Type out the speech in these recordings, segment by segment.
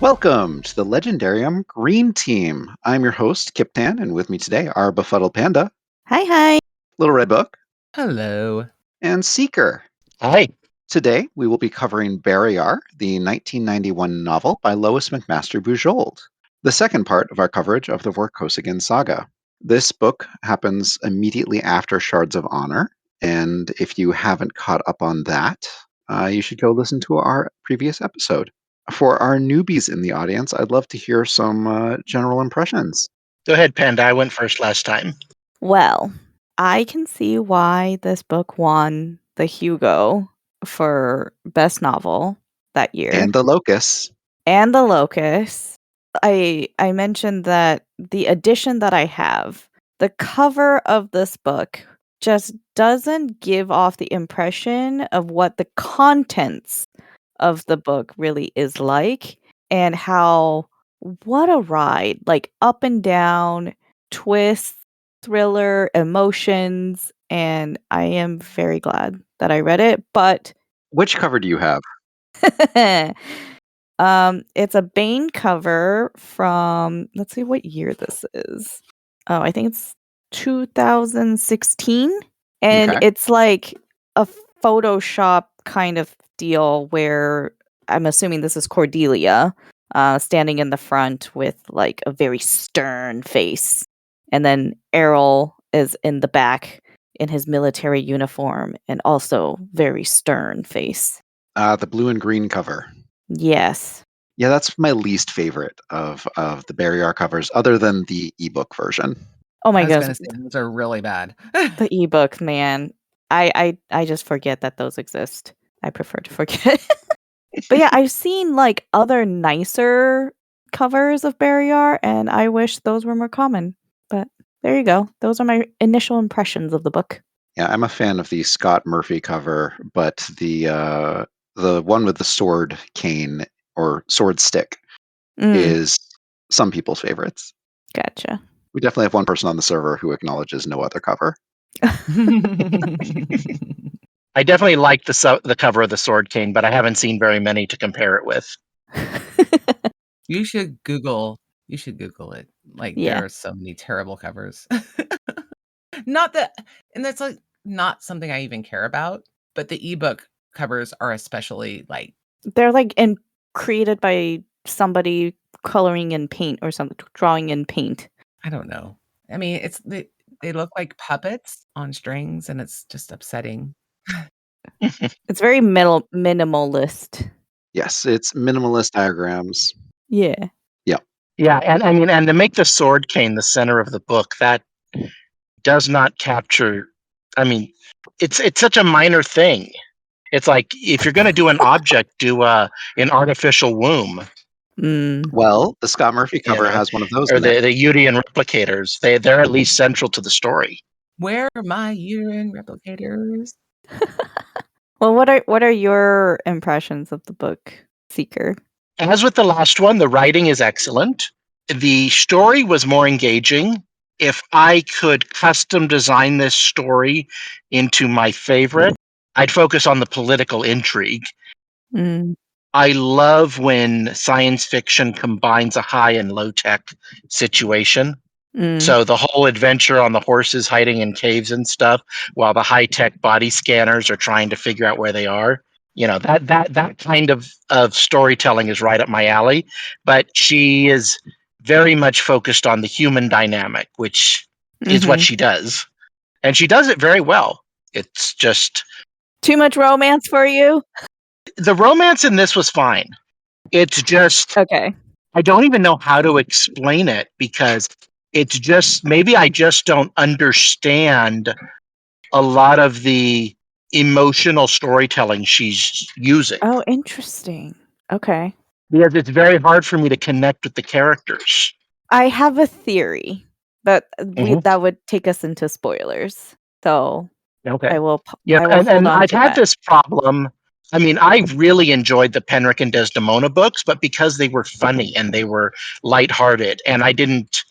Welcome to the Legendarium Green Team. I'm your host, Kyptan, and with me today are BefuddledPanda, Hi. Little Red Book, Hello. and Seeker. Hi. Today, we will be covering Barrayar, the 1991 novel by Lois McMaster Bujold, the second part of our coverage of the Vorkosigan Saga. This book happens immediately after Shards of Honor, and if you haven't caught up on that, you should go listen to our previous episode. For our newbies in the audience, I'd love to hear some general impressions. Go ahead, Panda. I went first last time. Well, I can see why this book won the Hugo for Best Novel that year. And the Locust. And the Locust. I mentioned that the edition that I have, the cover of this book just doesn't give off the impression of what the contents of the book really is like, and what a ride, like up and down, twists, thriller, emotions, and I am very glad that I read it. But Which cover do you have? it's a Bane cover from, let's see what year this is. Oh, I think it's 2016, and Okay. it's like a Photoshop kind of deal where I'm assuming this is Cordelia standing in the front with like a very stern face, and then Errol is in the back in his military uniform and also very stern face. The blue and green cover. Yes. Yeah, that's my least favorite of the Barrayar covers, other than the ebook version. Oh my I was goodness. gonna say those are really bad. The ebooks, man. I just forget that those exist. I prefer to forget. But yeah, I've seen like other nicer covers of Barrayar, and I wish those were more common. But there you go. Those are my initial impressions of the book. Yeah, I'm a fan of the Scott Murphy cover, but the one with the sword cane or sword stick is some people's favorites. Gotcha. We definitely have one person on the server who acknowledges no other cover. I definitely like the cover of the Sword Cane, but I haven't seen very many to compare it with. You should Google it. Like Yeah. there are so many terrible covers. Not that, and that's like not something I even care about, but the ebook covers are especially like They're like created by somebody coloring in paint or something, drawing in paint. I don't know. I mean, they look like puppets on strings, and it's just upsetting. It's very minimalist. Yes, it's minimalist diagrams. Yeah. Yeah, and I mean, and to make the Sword Cane the center of the book, that does not capture. I mean, it's such a minor thing. It's like if you're going to do an object, do an artificial womb. Well, the Scott Murphy cover has one of those Or in it. the Udian replicators. They're at least central to the story. Where are my urine replicators? Well, what are your impressions of the book, Seeker? As with the last one, the writing is excellent. The story was more engaging. If I could custom design this story into my favorite, I'd focus on the political intrigue. I love when science fiction combines a high and low tech situation. So the whole adventure on the horses hiding in caves and stuff, while the high tech body scanners are trying to figure out where they are. You know, that kind of storytelling is right up my alley. But she is very much focused on the human dynamic, which is what she does. And she does it very well. It's just too much romance for you? The romance in this was fine. It's just okay. I don't even know how to explain it because it's just maybe I just don't understand a lot of the emotional storytelling she's using. Oh, interesting. Okay. Because it's very hard for me to connect with the characters. I have a theory, but that would take us into spoilers. So okay. I will and I've had this problem. I mean, I really enjoyed the Penrick and Desdemona books, but because they were funny and they were lighthearted, and I didn't.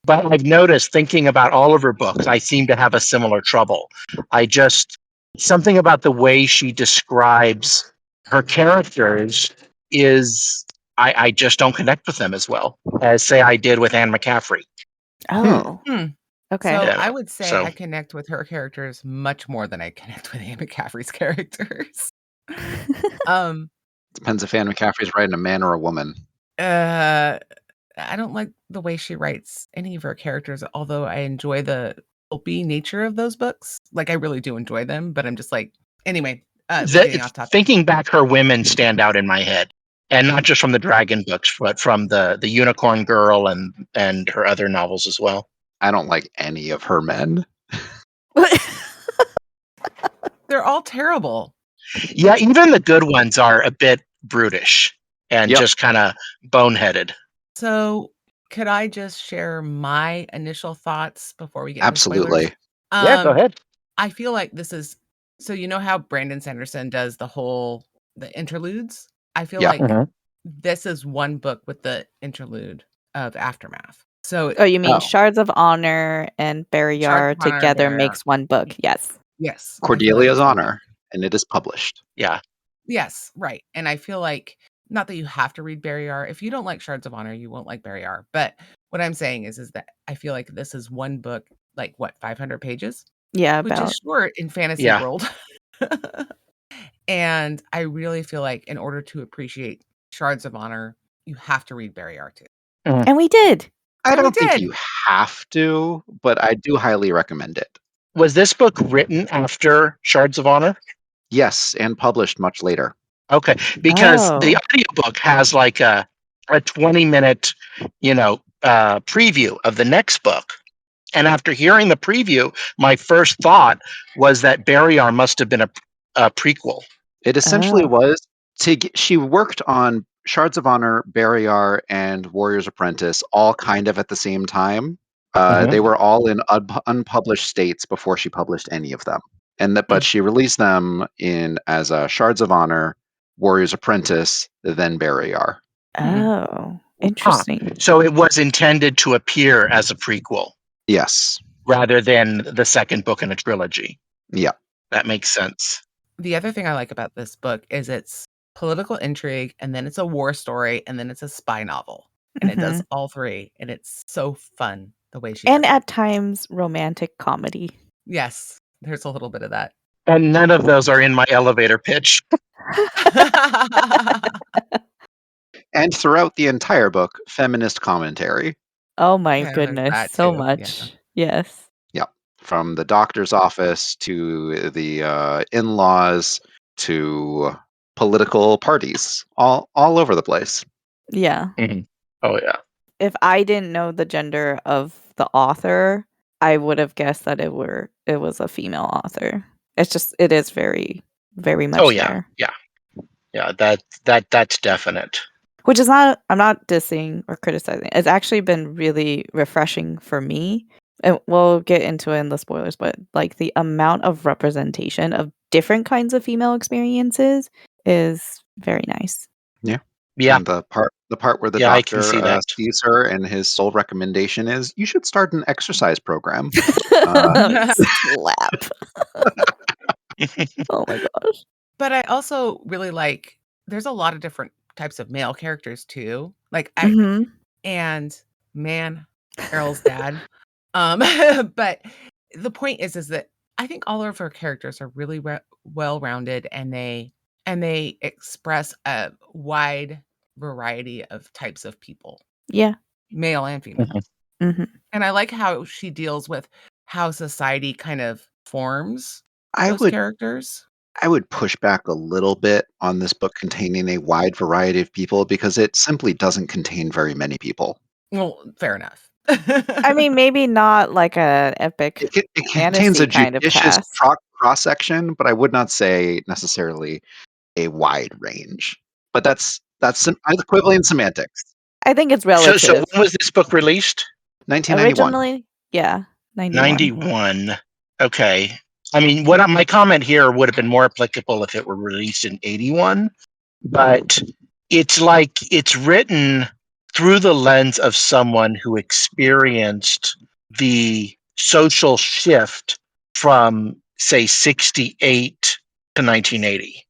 But I've noticed thinking about all of her books, I seem to have a similar trouble. Something about the way she describes her characters is I just don't connect with them as well as, say, I did with Anne McCaffrey. Oh. Hmm. Okay. So Yeah, I would say so- I connect with her characters much more than I connect with Anne McCaffrey's characters. Um, Depends if Anne McCaffrey's writing a man or a woman. I don't like the way she writes any of her characters, although I enjoy the pulpy nature of those books. Like, I really do enjoy them, but I'm just like, anyway, we're getting off topic. Thinking back, her women stand out in my head, and not just from the Dragon books, but from the Unicorn Girl and her other novels as well. I don't like any of her men. They're all terrible. Yeah, even the good ones are a bit brutish and Yep. just kind of boneheaded. So could I just share my initial thoughts before we get Absolutely. into spoilers? Yeah, go ahead. I feel like this is, so you know how Brandon Sanderson does the interludes? I feel Yeah. like this is one book with the interlude of Aftermath. So Oh, you mean Oh. Shards of Honor and Barrayar Shards of Honor and together Barrayar. makes one book. Yes. yes. I feel like Cordelia's it's one book. Honor, and it is published. Yeah. Yes, right. And I feel like, not that you have to read Barrayar. If you don't like Shards of Honor, you won't like Barrayar. But what I'm saying is that I feel like this is one book, like what, 500 pages? Yeah, Which about. is short in fantasy Yeah. world. And I really feel like in order to appreciate Shards of Honor, you have to read Barrayar too. And we did. I And we don't think did. you have to, but I do highly recommend it. Was this book written after Shards of Honor? Yes, and published much later. Okay, because the Oh. audiobook has like a 20-minute, preview of the next book. And after hearing the preview, my first thought was that Barrayar must have been a prequel. It essentially Oh. was she worked on Shards of Honor, Barrayar, and Warrior's Apprentice all kind of at the same time. They were all in unpublished states before she published any of them, but she released them as Shards of Honor, Warrior's Apprentice, then Barrayar. Oh. Interesting. So it was intended to appear as a prequel Yes. rather than the second book in a trilogy. Yeah. That makes sense. The other thing I like about this book is it's political intrigue, and then it's a war story, and then it's a spy novel. And it does all three. And it's so fun the way she And does it. at times romantic comedy. Yes, there's a little bit of that. And none of those are in my elevator pitch. And throughout the entire book, feminist commentary. Oh my Yeah, there's goodness, that so too, much. Yes. From the doctor's office to the in-laws to political parties, all over the place. Yeah. Oh, yeah. If I didn't know the gender of the author, I would have guessed that it was a female author. It is very, very much there. Yeah, that's definite. Which is not, I'm not dissing or criticizing. It's actually been really refreshing for me. And we'll get into it in the spoilers, but like the amount of representation of different kinds of female experiences is very nice. Yeah. And the part where the I can doctor see that. sees her and his sole recommendation is you should start an exercise program. Slap. Oh my gosh. But I also really like, there's a lot of different types of male characters too. Like and man, Errol's dad. But the point is that I think all of her characters are really well-rounded, and they express a wide variety of types of people. Yeah. Male and female. And I like how she deals with how society kind of forms those characters. I would push back a little bit on this book containing a wide variety of people because it simply doesn't contain very many people. Well, fair enough. I mean, maybe not like a epic It contains a kind of judicious cast. cross-section, but I would not say necessarily a wide range. But that's equivalent semantics. I think it's relative. So when was this book released? 1991. Originally, yeah, 91. Okay. I mean, my comment here would have been more applicable if it were released in 81, but it's like it's written through the lens of someone who experienced the social shift from, say, 68 to 1980.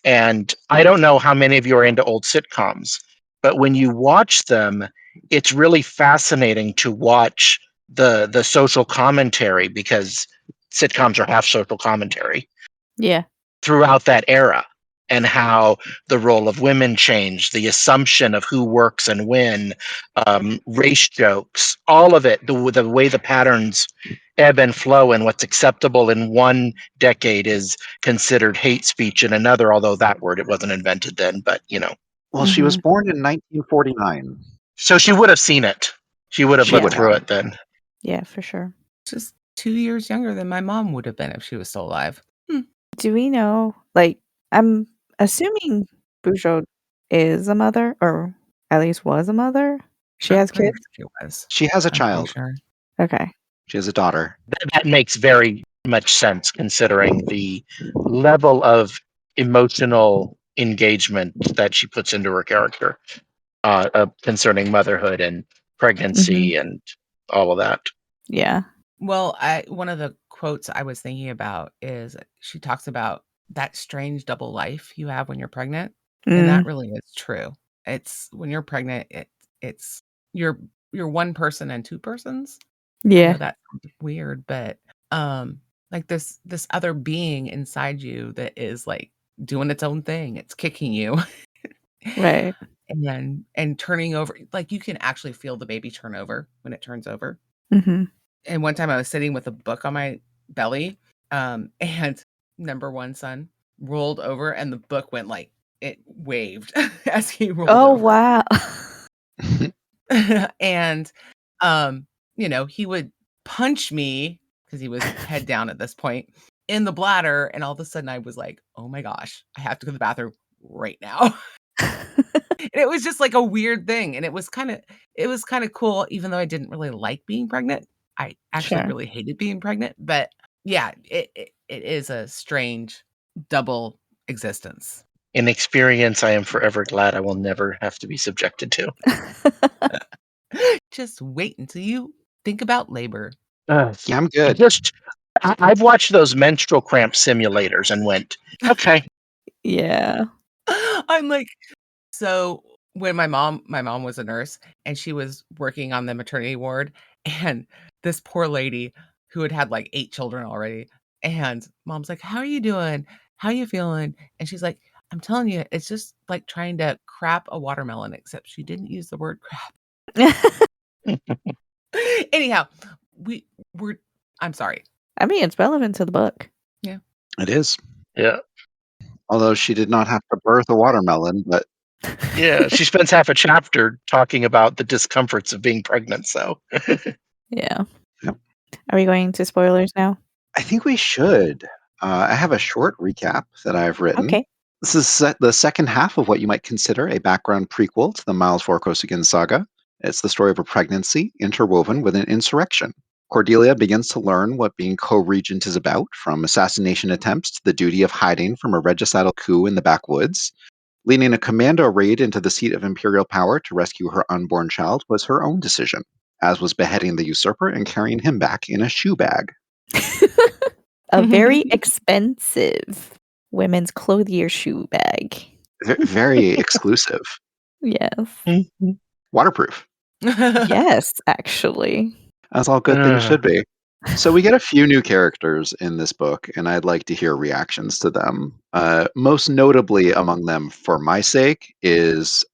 And I don't know how many of you are into old sitcoms, but when you watch them, it's really fascinating to watch the social commentary, because sitcoms are half social commentary Yeah. throughout that era, and how the role of women changed, the assumption of who works and when, race jokes, all of it, the way the patterns ebb and flow, and what's acceptable in one decade is considered hate speech in another, although that word, it wasn't invented then, but Well, she was born in 1949. so she would have seen it. She would have She lived would through have. it then. Yeah, for sure. Just 2 years younger than my mom would have been if she was still alive. Do we know, like, I'm assuming Bujold is a mother, or at least was a mother? She I'm has pretty kids? sure she was. She has a I'm pretty child. sure. Okay. She has a daughter. That makes very much sense, considering the level of emotional engagement that she puts into her character, concerning motherhood and pregnancy and all of that. Yeah. Well, one of the quotes I was thinking about is she talks about that strange double life you have when you're pregnant, and that really is true. It's when you're pregnant, it's you're one person and two persons. I know Yeah. that sounds weird, but like this other being inside you that is like doing its own thing. It's kicking you Right. and turning over. Like you can actually feel the baby turn over when it turns over. Mhm. And one time I was sitting with a book on my belly, and number one son rolled over and the book went like it waved as he rolled Oh, over. wow. And he would punch me because he was head down at this point in the bladder, and all of a sudden I was like, oh my gosh, I have to go to the bathroom right now. And it was just like a weird thing, and it was kind of cool, even though I didn't really like being pregnant. I actually Sure. really hated being pregnant, but yeah, it is a strange double existence. An experience I am forever glad I will never have to be subjected to. Just wait until you think about labor. Yeah, I'm good. I've watched those menstrual cramp simulators and went, okay. Yeah. I'm like, so when my mom was a nurse and she was working on the maternity ward, and this poor lady who had like 8 children already, and mom's like, how are you doing? How you feeling? And she's like, I'm telling you, it's just like trying to crap a watermelon, except she didn't use the word crap. Anyhow, we're I'm sorry. I mean, it's relevant to the book. Yeah. It is. Yeah. Although she did not have to birth a watermelon, but Yeah. She spends half a chapter talking about the discomforts of being pregnant. So, Yeah. Yep. Are we going to spoilers now? I think we should. I have a short recap that I've written. Okay. This is the second half of what you might consider a background prequel to the Miles Vorkosigan Saga. It's the story of a pregnancy interwoven with an insurrection. Cordelia begins to learn what being co-regent is about, from assassination attempts to the duty of hiding from a regicidal coup in the backwoods. Leading a commando raid into the seat of imperial power to rescue her unborn child was her own decision, as was beheading the usurper and carrying him back in a shoe bag. A very expensive women's clothier shoe bag. Very exclusive. Yes. Waterproof. Yes, actually. As all good things should be. So we get a few new characters in this book, and I'd like to hear reactions to them. Most notably among them, for my sake, is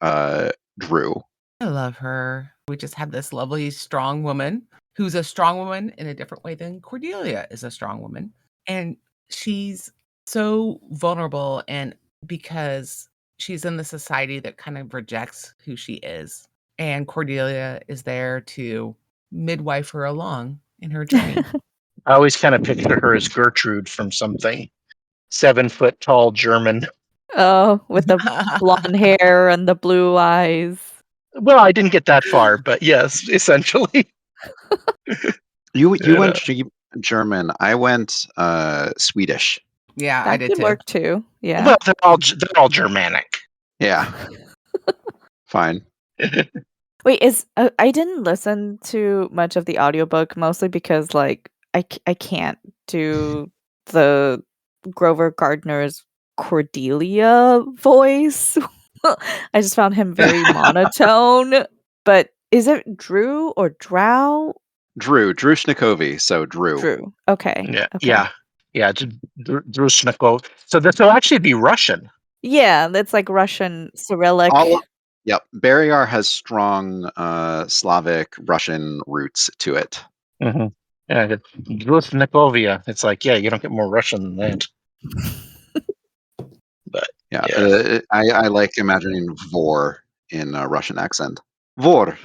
Drew. I love her. We just have this lovely, strong woman who's a strong woman in a different way than Cordelia is a strong woman. And she's so vulnerable, and because she's in the society that kind of rejects who she is. And Cordelia is there to midwife her along in her journey. I always kind of picture her as Gertrude from something. 7 foot tall German. Oh, with the blonde hair and the blue eyes. Well, I didn't get that far, but yes, essentially. You went German. I went Swedish. Yeah, I That did could too. work too. Yeah. Well, they're all Germanic. Yeah. Fine. Wait, I didn't listen to much of the audiobook, mostly because like I can't do the Grover Gardner's Cordelia voice. I just found him very monotone. But is it Drew or Drow? Drew Shnikovi, so Drew. Drew. Okay. Yeah, Okay. yeah. Drushnakov. So this will actually be Russian. Yeah, that's like Russian Cyrillic. Yep. Barrayar has strong Slavic Russian roots to it. Mm-hmm. Yeah, Drusnakovia. It's like, yeah, you don't get more Russian than that. But yeah. I like imagining Vor in a Russian accent. Vor.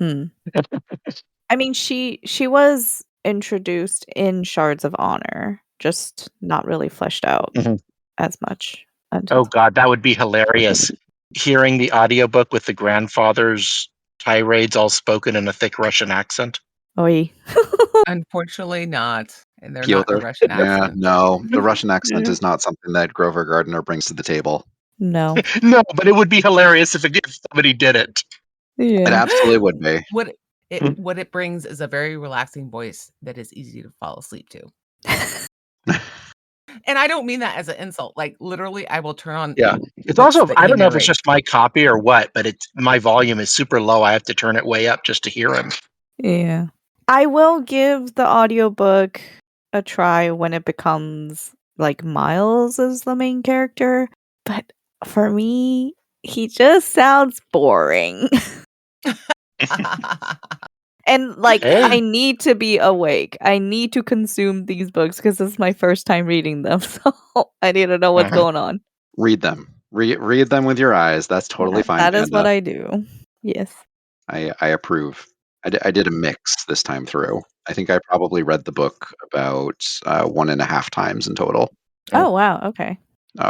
I mean, she was introduced in Shards of Honor, just not really fleshed out as much. Oh God, that would be hilarious. Hearing the audiobook with the grandfather's tirades all spoken in a thick Russian accent. Oi. Unfortunately not. And they're Piotr. not a Russian Yeah, accent. no. The Russian accent is not something that Grover Gardner brings to the table. No. No, but it would be hilarious if somebody did it. It Yeah. absolutely would be. What it brings is a very relaxing voice that is easy to fall asleep to. And I don't mean that as an insult. Like literally, I will turn on. Yeah, it's books also, that I he don't know if it's narrates. just my copy or what, but my volume is super low. I have to turn it way up just to hear him. Yeah. I will give the audiobook a try when it becomes like Miles is the main character, but for me, he just sounds boring. And like I need to be awake. I need to consume these books because this is my first time reading them. So I need to know what's going on. Read them. Read them with your eyes. That's totally fine. That is what I do. Yes. I approve. I did a mix this time through. I think I probably read the book about 1.5 times in total. Oh wow. Okay.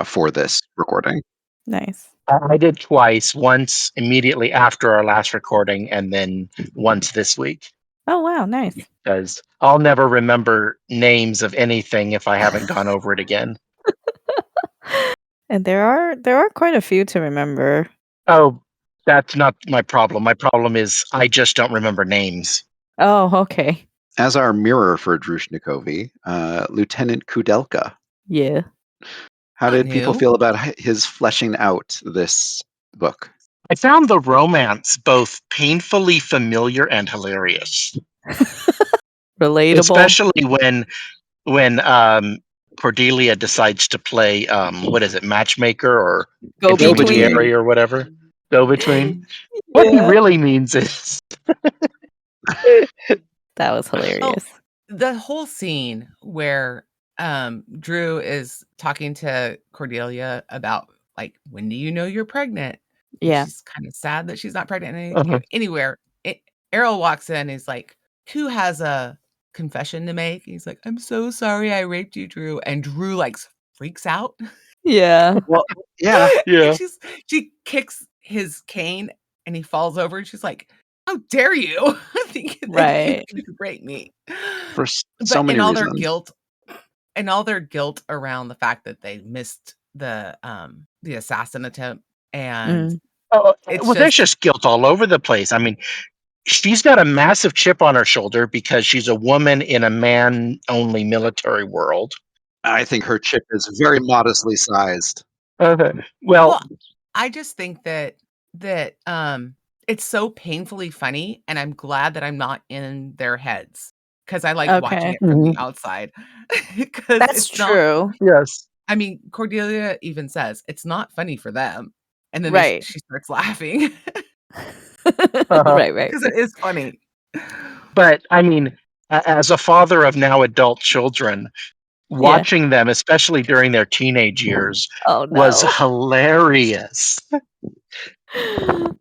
For this recording. Nice. I did twice, once immediately after our last recording and then once this week. Oh wow, nice. Because I'll never remember names of anything if I haven't gone over it again. And there are quite a few to remember. Oh, that's not my problem. My problem is I just don't remember names. Oh, okay. As our mirror for Drushnikovi, Lieutenant Kudelka. Yeah. How did people feel about his fleshing out this book? I found the romance both painfully familiar and hilarious. Relatable. Especially when Cordelia decides to play what is it, matchmacher or go-between or whatever. Go-between. What he really means is that was hilarious. The whole scene where Drew is talking to Cordelia about like, when do you know you're pregnant? Yeah. She's kind of sad that she's not pregnant anywhere. Errol walks in, he's like, who has a confession to make? He's like, I'm so sorry I raped you, Drew. And Drew like freaks out. Yeah. Well, yeah. Yeah. She kicks his cane and he falls over and she's like, how dare you think that you can rape me? For so many reasons. All their guilt around the fact that they missed the assassin attempt. And there's just guilt all over the place. I mean, she's got a massive chip on her shoulder because she's a woman in a man-only military world. I think her chip is very modestly sized. Okay. Well, I just think that it's so painfully funny, and I'm glad that I'm not in their heads because I like watching it from the outside. That's true. Yes. I mean, Cordelia even says it's not funny for them, and then she starts laughing. Right. Because it is funny. But I mean, as a father of now adult children, watching them, especially during their teenage years, was hilarious.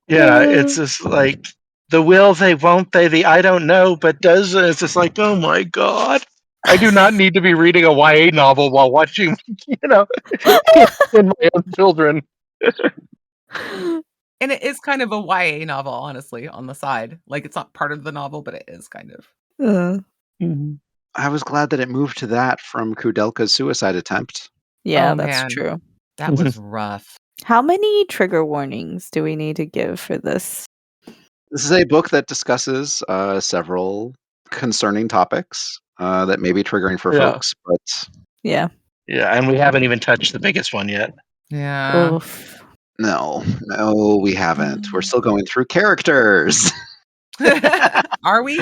Yeah, it's just like the will they, won't they, the I don't know, but does it. It's just like, oh my God. I do not need to be reading a YA novel while watching, in my own children. And it is kind of a YA novel, honestly, on the side. Like, it's not part of the novel, but it is kind of. I was glad that it moved to that from Kudelka's suicide attempt. Yeah, that's true. That was rough. How many trigger warnings do we need to give for this? This is a book that discusses several concerning topics that may be triggering for folks, but yeah, Yeah, and we haven't even touched the biggest one yet. Yeah. Oof. No, we haven't. We're still going through characters. Are we?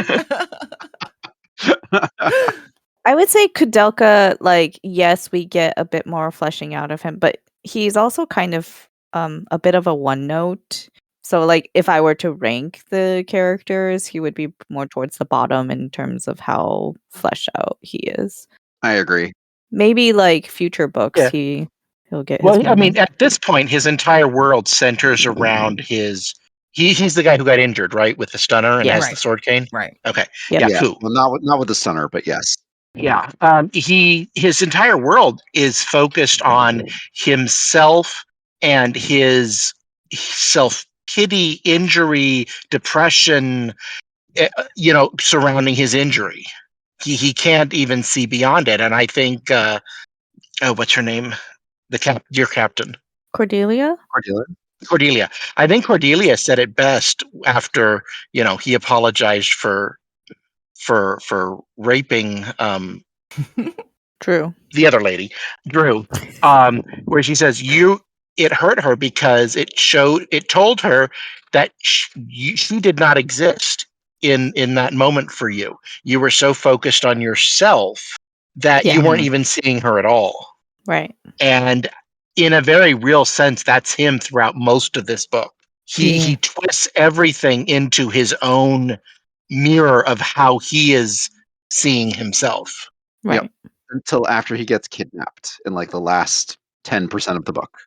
I would say Kudelka, like, yes, we get a bit more fleshing out of him, but he's also kind of a bit of a one note. So, like, if I were to rank the characters, he would be more towards the bottom in terms of how fleshed out he is. I agree. Maybe like future books, Yeah. he'll get his Well, I mean, moment. at this point, his entire world centers around his. He's the guy who got injured, right, with the stunner and Yeah. has Right. the sword cane. Right. Okay. Yep. Yeah. Yeah, Cool. well, not with the stunner, but yes. Yeah. His entire world is focused on himself and his self-pity, injury, depression, surrounding his injury. He can't even see beyond it. And I think what's her name? Your captain. Cordelia? Cordelia. I think Cordelia said it best after, he apologized for raping True. the other lady, Drew, where she says it hurt her because it told her that she did not exist in that moment for you. You were so focused on yourself that Yeah. you weren't even seeing her at all. Right. And in a very real sense, that's him throughout most of this book. He twists everything into his own mirror of how he is seeing himself. Right. Yep. Until after he gets kidnapped in like the last 10% of the book.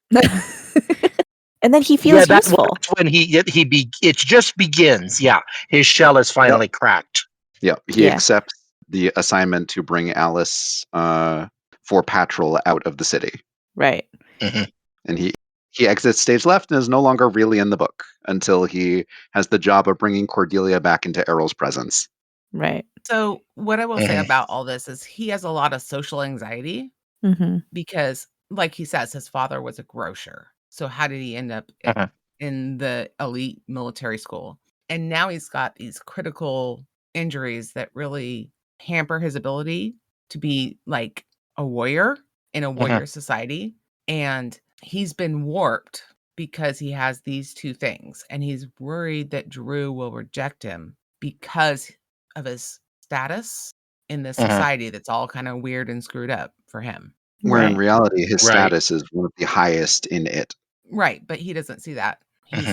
And then he feels useful. That's when it just begins. Yeah, his shell is finally cracked. Yep. He Yeah. accepts the assignment to bring Alice for patrol out of the city. Right. Mhm. And he exits stage left and is no longer really in the book until he has the job of bringing Cordelia back into Errol's presence. Right. So what I will say Mhm. about all this is he has a lot of social anxiety Mm-hmm. because, like he says, his father was a grocer. So how did he end up Uh-huh. in the elite military school? And now he's got these critical injuries that really hamper his ability to be like a warrior in a warrior society. And he's been warped because he has these two things. And he's worried that Drew will reject him because of his status in this society that's all kind of weird and screwed up for him. Where in Right. reality, his Right. status is one of the highest in it. Right. But he doesn't see that.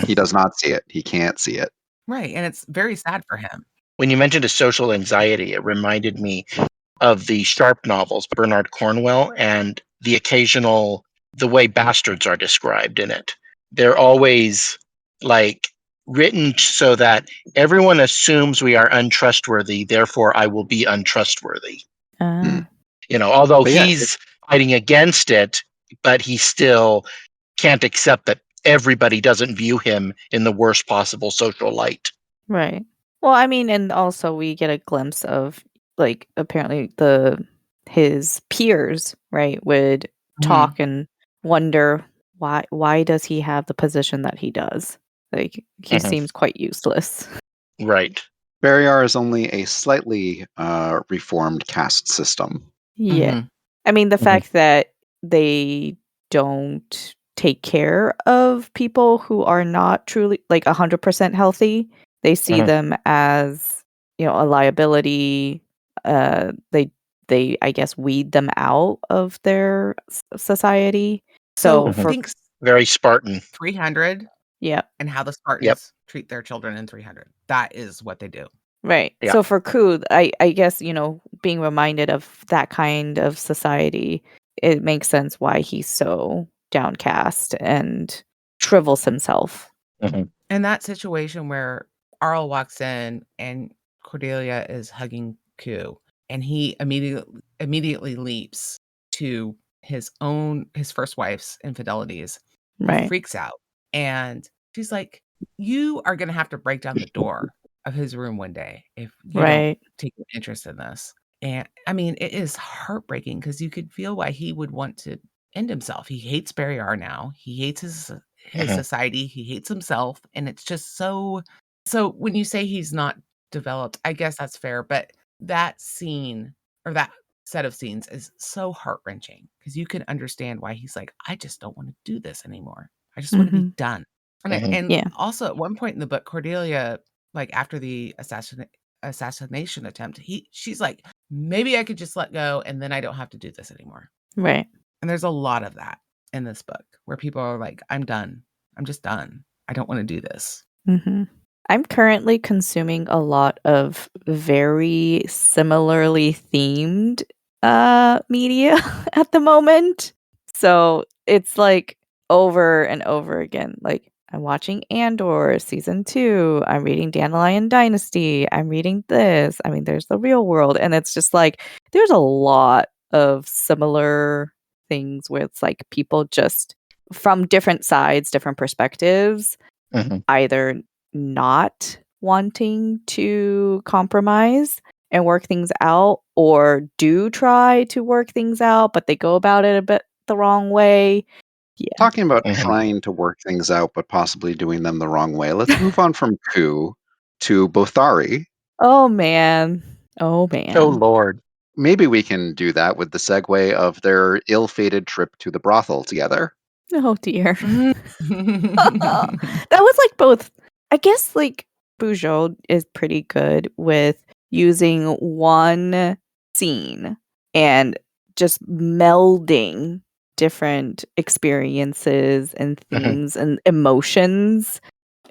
He does not see it. He can't see it. Right. And it's very sad for him. When you mentioned his social anxiety, it reminded me of the Sharp novels, Bernard Cornwell, and the way bastards are described in it. They're always like written so that everyone assumes we are untrustworthy, therefore I will be untrustworthy. Although But yeah, he's fighting against it, but he still can't accept that everybody doesn't view him in the worst possible social light. Right. Well, I mean, and also we get a glimpse of, like, apparently his peers, right, would talk and wonder why does he have the position that he does? Like, he seems quite useless. Right. Barrayar is only a slightly reformed caste system. Yeah. I mean, the fact that they don't take care of people who are not truly, like, 100% healthy. They see them as, a liability. They I guess weed them out of their society. So I think very Spartan. 300 yeah. and how the Spartans treat their children in 300. That is what they do. Right. Yeah. So for Ku, I guess, being reminded of that kind of society, it makes sense why he's so downcast and shrivels himself. In that situation where Arl walks in and Cordelia is hugging Ku, and he immediately leaps to his first wife's infidelities. He Right. freaks out. And she's like, you are going to have to break down the door of his room one day if you don't take an interest in this. And I mean, it is heartbreaking because you could feel why he would want to end himself. He hates Barrayar now. He hates his society. He hates himself. And it's just so when you say he's not developed, I guess that's fair. But that scene or that set of scenes is so heart-wrenching because you can understand why he's like, I just don't want to do this anymore. I just want to be done. And Yeah. also at one point in the book, Cordelia, like after the assassination attempt, she's like, maybe I could just let go and then I don't have to do this anymore. Right. And there's a lot of that in this book where people are like, I'm done. I'm just done. I don't want to do this. I'm currently consuming a lot of very similarly themed media at the moment. So it's like over and over again. Like I'm watching Andor season 2. I'm reading Dandelion Dynasty. I'm reading this. I mean, there's the real world. And it's just like there's a lot of similar things where it's like people just from different sides, different perspectives, either not wanting to compromise and work things out, or do try to work things out, but they go about it a bit the wrong way. Yeah. Talking about trying to work things out, but possibly doing them the wrong way. Let's move on from Ku to Bothari. Oh man. Oh man. Oh Lord. Maybe we can do that with the segue of their ill-fated trip to the brothel together. Oh dear. That was like both. I guess like Bujold is pretty good with using one scene and just melding different experiences and themes and emotions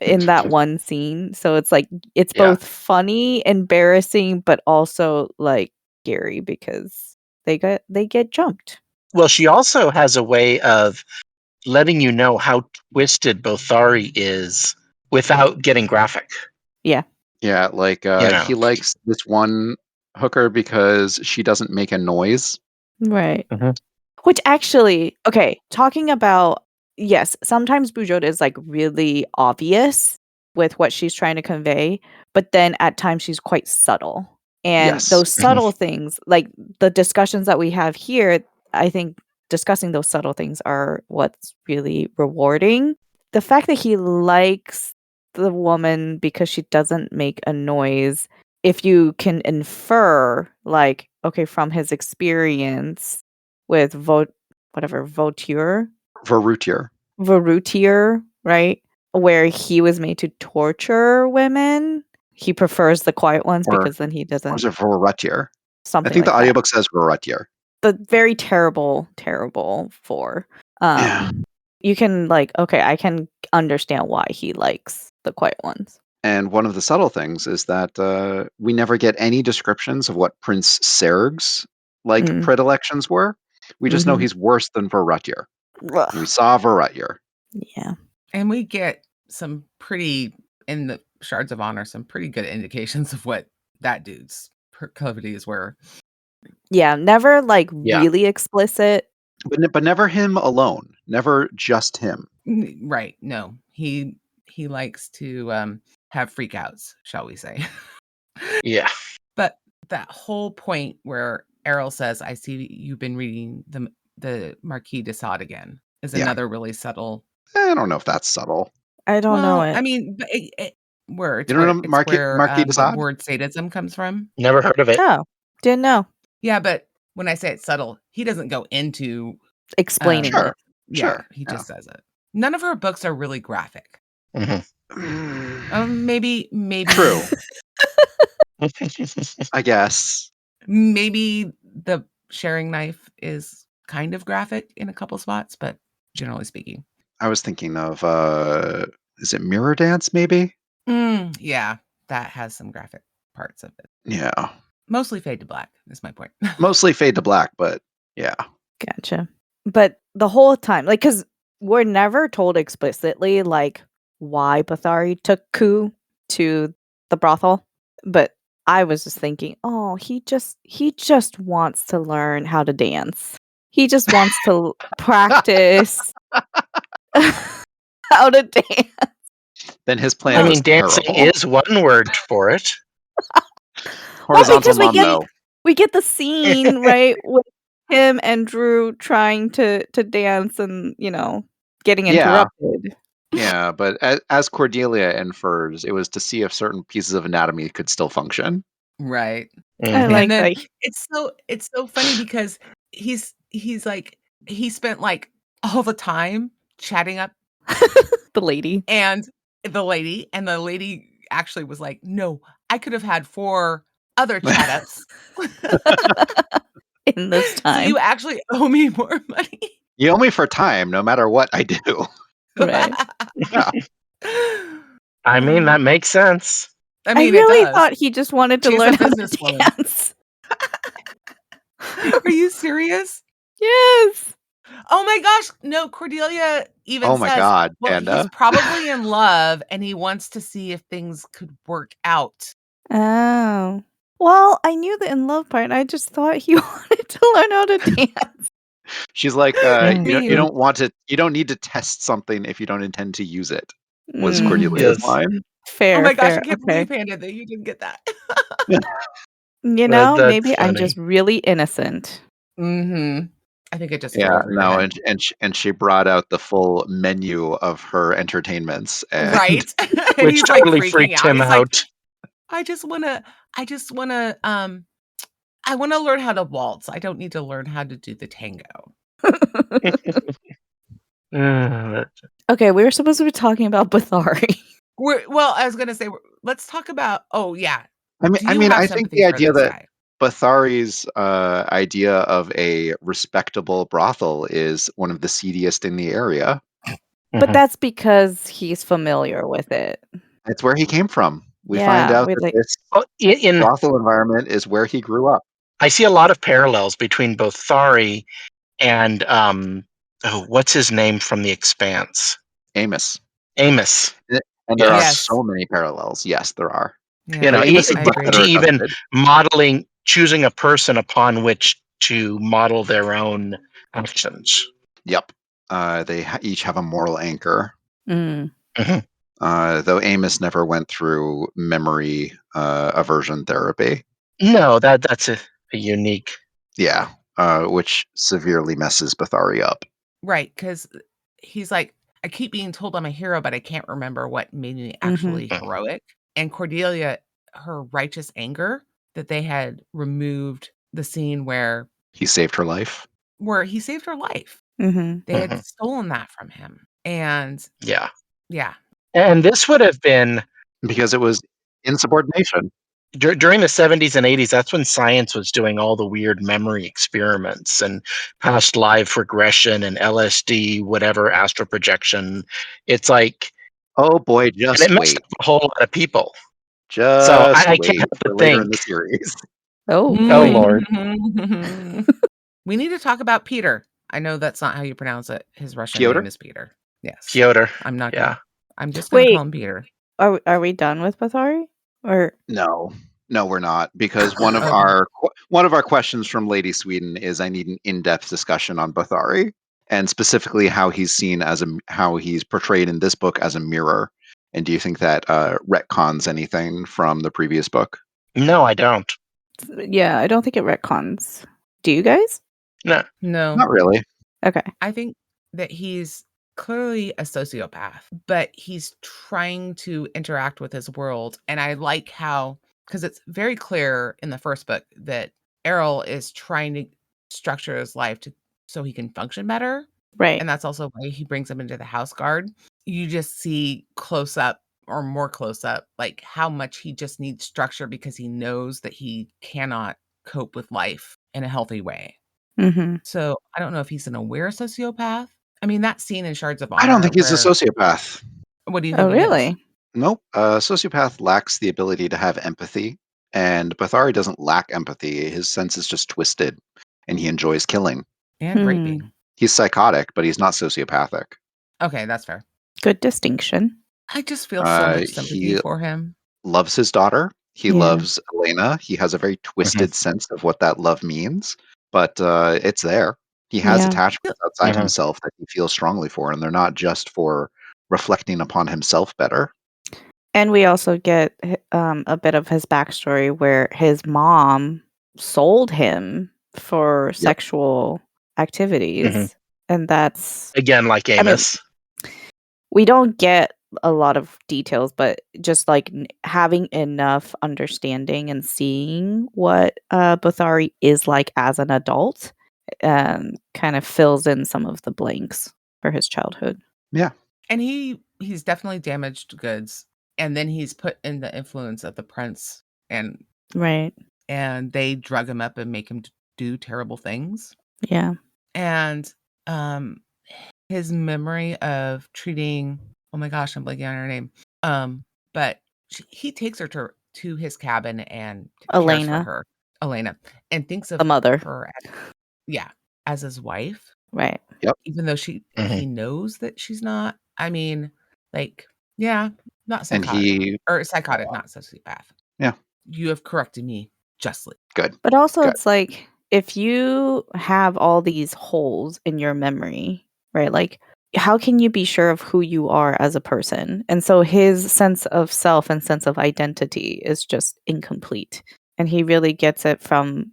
in that one scene. So it's like it's both funny, embarrassing, but also like scary because they get jumped. Well, she also has a way of letting you know how twisted Bothari is without getting graphic. Yeah. Yeah, like he likes this one hooker because she doesn't make a noise. Right. Which actually, okay, talking about, yes, sometimes Bujold is like really obvious with what she's trying to convey, but then at times she's quite subtle. And those subtle things, like the discussions that we have here, I think discussing those subtle things are what's really rewarding. The fact that he likes the woman because she doesn't make a noise, if you can infer, like, okay, from his experience with Vorutier, right? Where he was made to torture women. He prefers the quiet ones because then he doesn't. Or is it Vorutier? Something I think like the that. audiobook says Vorutier. The very terrible for. You can like, okay, I can understand why he likes the quiet ones. And one of the subtle things is that we never get any descriptions of what Prince Serg's predilections were. We just know he's worse than Vorutier. We saw Vorutier. Yeah. And we get some pretty, in the Shards of Honor, some pretty good indications of what that dude's proclivities were. Yeah, never like really explicit. But never him alone. Never just him. Right. No. He likes to have freakouts, shall we say. Yeah. But that whole point where Errol says, I see you've been reading the Marquis de Sade again is another really subtle. I don't know if that's subtle. I don't know it. I mean, where it's you don't where, know it's Marquis de the Sade? word sadism comes from. Never heard of it. Oh, didn't know. Yeah, but when I say it's subtle, he doesn't go into explaining it. Yeah, he just says it. None of her books are really graphic. Maybe true. I guess maybe the sharing knife is kind of graphic in a couple spots, but generally speaking, I was thinking of is it Mirror Dance? Maybe. Yeah, that has some graphic parts of it. Yeah, mostly Fade to Black is my point. Mostly Fade to Black, but yeah. Gotcha. But the whole time, like, because we're never told explicitly, like, why Bothari took Ku to the brothel. But I was just thinking, oh, he just wants to learn how to dance. He just wants to practice how to dance. Then his plan was dancing terrible. is one word for it. Horizontal mambo. We get the scene, right, with him and Drew trying to dance and, getting interrupted. Yeah, but as Cordelia infers, it was to see if certain pieces of anatomy could still function. Right. I like And then that. it's so funny because he's like he spent like all the time chatting up The lady. and the lady actually was like, "No, I could have had 4 other chat ups. In this So time. you actually owe me more money." You owe me for time, no matter what I do. Right. Yeah. I mean, that makes sense. I I mean, it really does. thought he just wanted to She's a learn how to businesswoman. dance. Are you serious? Yes. Oh my gosh, no, Cordelia even Oh my says, God, well, he's Panda. probably in love and he wants to see if things could work out. Oh. Well, I knew the in love part. I just thought he wanted to learn how to dance. She's like, you mean- don't need to test something if you don't intend to use it. Was Mm, Cordelia's Yes. line. fair. Oh my gosh, fair. I can't Okay. believe, Panda, that you didn't get that. You know, That's maybe I'm funny. just really innocent. Mm-hmm. I think it just Yeah, flew over your no, head. and she brought out the full menu of her entertainments, and Right? And Which he's totally like freaking freaked out. him He's like, out. I just wanna I wanna learn how to waltz. I don't need to learn how to do the tango. That- Okay, we were supposed to be talking about Bathari. Well, I was gonna say, let's talk about, oh yeah. Do I you mean, have I think sympathy the for idea this that guy? Bathari's idea of a respectable brothel is one of the seediest in the area. But Mhm. that's because he's familiar with it. It's where he came from. We Yeah, find out with that like- this Well, in brothel environment is where he grew up. I see a lot of parallels between both Thari and what's his name from The Expanse? Amos. Amos. And there are Yes. so many parallels. Yes, there are. Yeah, You know, Amos is I down agree. to her even coveted. modeling, choosing a person upon which to model their own actions. Yep. They each have a moral anchor. Mm. Though Amos never went through memory aversion therapy. No, that's a unique. Yeah, which severely messes Bathari up. Right, because he's like, I keep being told I'm a hero, but I can't remember what made me Mhm. actually heroic. And Cordelia, her righteous anger that they had removed the scene where He saved her life. he saved her life. Mm-hmm. They had stolen that from him. And Yeah. yeah. And this would have been Because it was insubordination. during the 70s and 80s. That's when science was doing all the weird memory experiments and past life regression and LSD, whatever, astral projection. It's like, Oh boy, and just it messed wait. up a whole lot of people. Just So I wait can't help for but later in the think, series. Oh, oh boy. Lord, We need to talk about Peter. I know that's not how you pronounce it. His Russian Pyotr? name is Peter. Yes. Piotr. I'm not Yeah. gonna, I'm just gonna Wait. call him Peter. Are we done with Bathari? Or No, we're not, because one of Okay. our questions from Lady Sweden is, I need an in-depth discussion on Bathari, and specifically how he's seen how he's portrayed in this book as a mirror. And do you think that retcons anything from the previous book? No, I don't. yeah, I don't think it retcons. Do you guys? No. No. Not really. Okay. I think that he's clearly a sociopath, but he's trying to interact with his world. And I like how, because it's very clear in the first book that Errol is trying to structure his life so he can function better. Right. And that's also why he brings him into the house guard. You just see close up or more close up, like how much he just needs structure because he knows that he cannot cope with life in a healthy way. Mm-hmm. So I don't know if he's an aware sociopath. I mean, that scene in Shards of Honor. I don't think he's a where- sociopath. What do you think? Oh, he is? really? Nope. A sociopath lacks the ability to have empathy, and Bathari doesn't lack empathy. His sense is just twisted, and he enjoys killing. And raping. He's psychotic, but he's not sociopathic. Okay, that's fair. Good distinction. I just feel so much sympathy he for him. loves his daughter. He Yeah. loves Elena. He has a very twisted sense of what that love means, but it's there. He has Yeah. attachments outside Mhm. himself that he feels strongly for, and they're not just for reflecting upon himself better. And we also get a bit of his backstory where his mom sold him for sexual activities. And that's, Again, like I mean, Amos. we don't get a lot of details, but just like having enough understanding and seeing what Bothari is like as an adult kind of fills in some of the blanks for his childhood. Yeah. And he's definitely damaged goods. And then he's put in the influence of the prince, and Right. they drug him up and make him do terrible things. Yeah. And his memory of treating, oh my gosh, I'm blanking on her name. But he takes her to his cabin and cares for her, Elena, and thinks of the mother. her as his wife. Right. Yep. Even though he knows that she's not. I mean, like, yeah, not psychotic. Or psychotic, not sociopath. Yeah. You have corrected me justly. Good. But also it's like, if you have all these holes in your memory, right? Like, how can you be sure of who you are as a person? And so his sense of self and sense of identity is just incomplete. And he really gets it from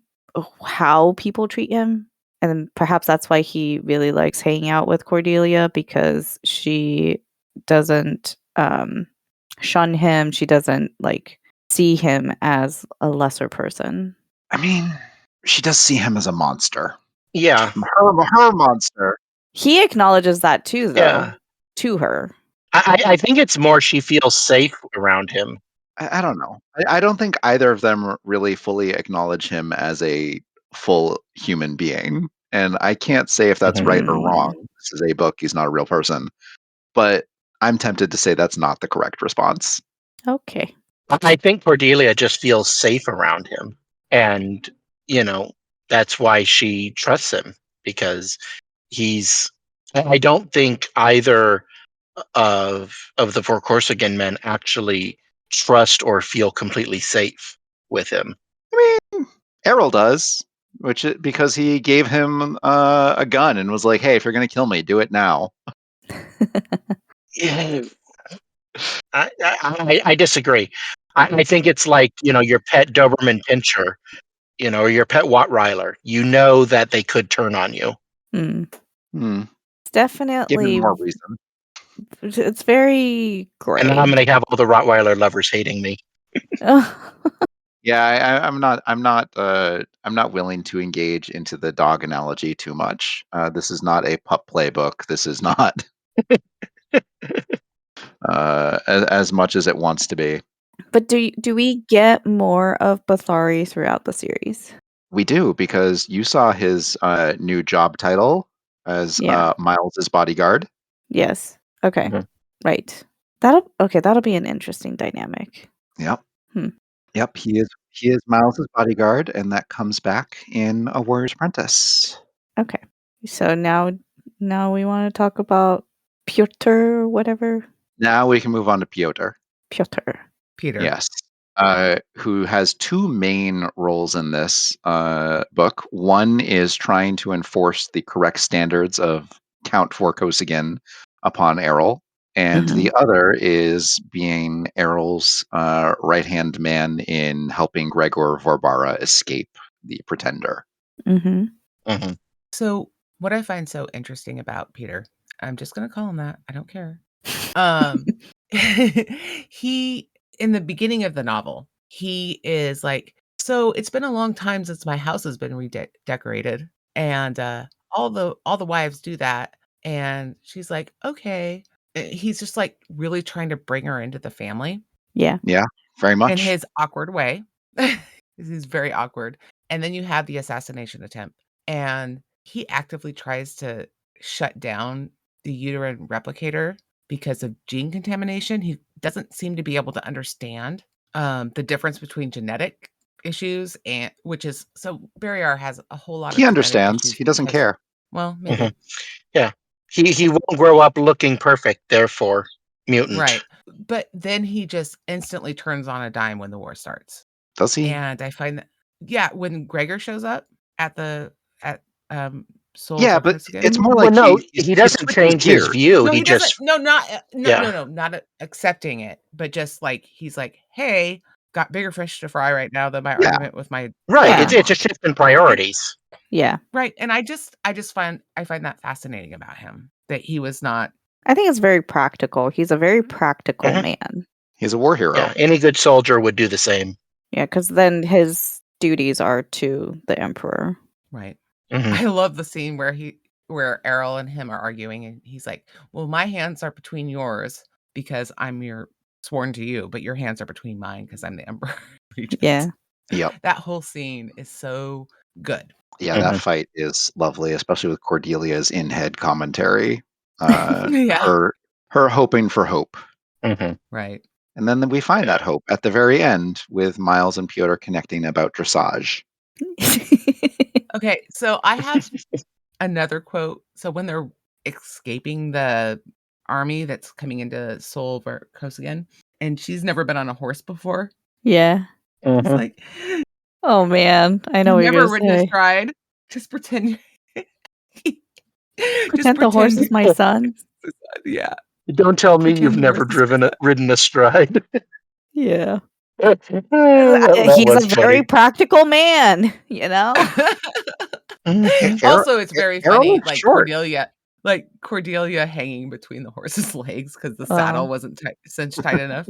how people treat him. And perhaps that's why he really likes hanging out with Cordelia, because she doesn't shun him. She doesn't like see him as a lesser person. I mean, she does see him as a monster. Yeah. Her monster. He acknowledges that too, though, to her. I think it's more she feels safe around him. I don't know. I don't think either of them really fully acknowledge him as a full human being. And I can't say if that's right or wrong. This is a book. He's not a real person. But I'm tempted to say that's not the correct response. Okay. I think Cordelia just feels safe around him. And, that's why she trusts him, because I don't think either of the Vorkosigan men actually trust or feel completely safe with him. I mean, Errol does, because he gave him a gun and was like, "Hey, if you're going to kill me, do it now." Yeah, I disagree. I think it's like, your pet Doberman Pinscher, or your pet Rottweiler. You know that they could turn on you. It's definitely Give him more reason. It's very gray. And I'm going to have all the Rottweiler lovers hating me. Yeah, I'm not willing to engage into the dog analogy too much. This is not a pup play book. This is not as much as it wants to be. But do we get more of Bothari throughout the series? We do, because you saw his new job title as Miles's bodyguard. Yes. Okay. Right. That'll be an interesting dynamic. Yep. Yep, he is Miles's bodyguard, and that comes back in A Warrior's Apprentice. Okay. So now we want to talk about Piotr or whatever. Now we can move on to Piotr. Peter. Yes. Who has two main roles in this book. One is trying to enforce the correct standards of Count Vorkosigan upon Errol, and the other is being Errol's right-hand man in helping Gregor Vorbara escape the Pretender. So what I find so interesting about Peter, I'm just going to call him that. I don't care. He, in the beginning of the novel, he is like, so it's been a long time since my house has been redecorated, and all the wives do that, and she's like, okay. He's just like really trying to bring her into the family. Yeah, very much in his awkward way. He's very awkward. And then you have the assassination attempt, and he actively tries to shut down the uterine replicator because of gene contamination. He doesn't seem to be able to understand the difference between genetic issues, and which is so Barrayar has a whole lot of he understands. He doesn't care. Well, maybe. Yeah. He won't grow up looking perfect, therefore mutant. Right. But then he just instantly turns on a dime when the war starts. Does he? And I find that when Gregor shows up at Soul. Yeah, but it's more well, like no, he doesn't change his view. No, he just not accepting it, but just like he's like, hey, got bigger fish to fry right now than my argument with my It's a shift in priorities. Yeah. Right. And I find that fascinating about him, that he was not I think it's very practical. He's a very practical man. He's a war hero. Yeah, any good soldier would do the same. Yeah, because then his duties are to the emperor. Right. Mhm. I love the scene where Errol and him are arguing, and he's like, "Well, my hands are between yours because I'm sworn to you, but your hands are between mine because I'm the emperor." Yeah. Yep. That whole scene is so good. Yeah, that fight is lovely, especially with Cordelia's in-head commentary. Yeah. Her hoping for hope. Mhm. Right. And then we find that hope at the very end with Miles and Piotr connecting about dressage. Okay, so I have another quote. So when they're escaping the army that's coming into Seoul Vorkosigan, and she's never been on a horse before. Yeah. It's Mhm. like, Oh man, I know you've what you're never gonna ridden say. astride. Just pretend. Pretend the horse is my son. Yeah. Don't tell me Pretend you've the never horse is my ridden astride. Yeah. that He's was a very funny. practical man, you know? Mhm. Also, it's very Errol funny, is short. Cordelia hanging between the horse's legs because the Oh. saddle wasn't cinched tight enough.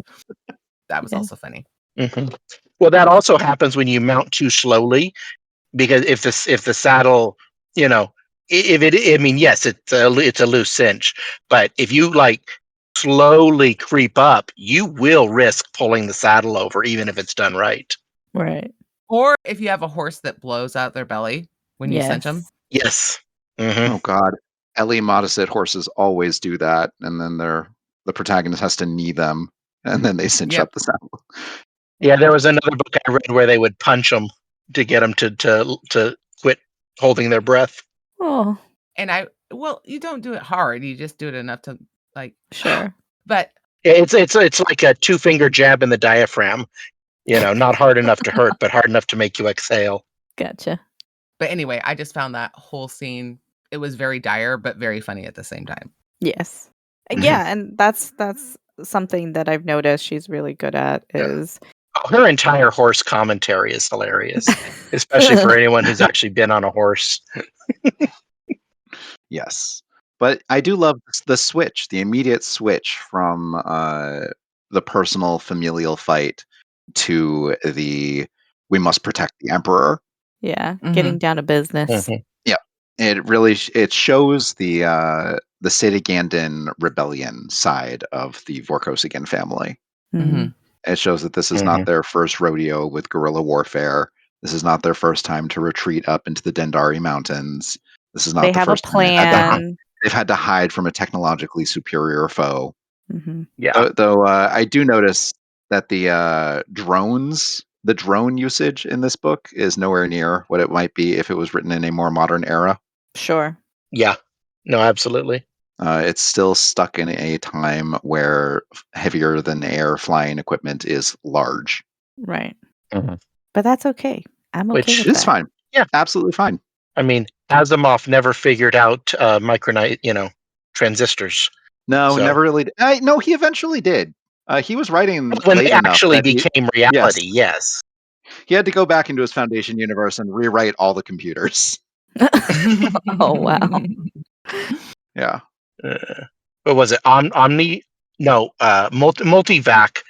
That was Yeah. also funny. Mhm. Well, that also happens when you mount too slowly, because if the saddle, you know, I mean, yes, it's a loose cinch, but if you like slowly creep up, you will risk pulling the saddle over, even if it's done right. Right. Or if you have a horse that blows out their belly when you cinch them. Yes. Yes. Mhm. Oh God, Ellie Modesett horses always do that, and then the protagonist has to knee them, and then they cinch Yep. up the saddle. Yeah, there was another book I read where they would punch them to get them to quit holding their breath. Oh, And you don't do it hard. You just do it enough to like, sure. but Yeah, it's like a 2-finger jab in the diaphragm. You know, not hard enough to hurt, but hard enough to make you exhale. Gotcha. But anyway, I just found that whole scene, it was very dire, but very funny at the same time. Yes. Mhm. Yeah, and that's something that I've noticed she's really good at Yeah. is Her entire horse commentary is hilarious, especially for anyone who's actually been on a horse. Yes, but I do love the switch, the immediate switch from the personal familial fight to the we must protect the emperor. yeah, Mhm. getting down to business. Mhm. Yeah, it really it shows the Setagandan rebellion side of the Vorkosigan family. Mhm. It shows that this is not their first rodeo with guerrilla warfare. This is not their first time to retreat up into the Dendari Mountains. This is They not the have a first time plan. they've had to hide from a technologically superior foe. Mhm. Yeah. Though I do notice that the drone usage in this book is nowhere near what it might be if it was written in a more modern era. Sure. Yeah. No, absolutely. It's still stuck in a time where heavier than air flying equipment is large. Right. Mhm. But that's okay. I'm okay Which with It's that. fine. Yeah. Absolutely fine. I mean, Asimov never figured out micronite, transistors. No, So- never really. No, he eventually did. He was writing When late they enough actually that became reality, yes. he had to go back into his Foundation universe and rewrite all the computers. Oh, wow. Yeah. What was it? Omni? No, Multivac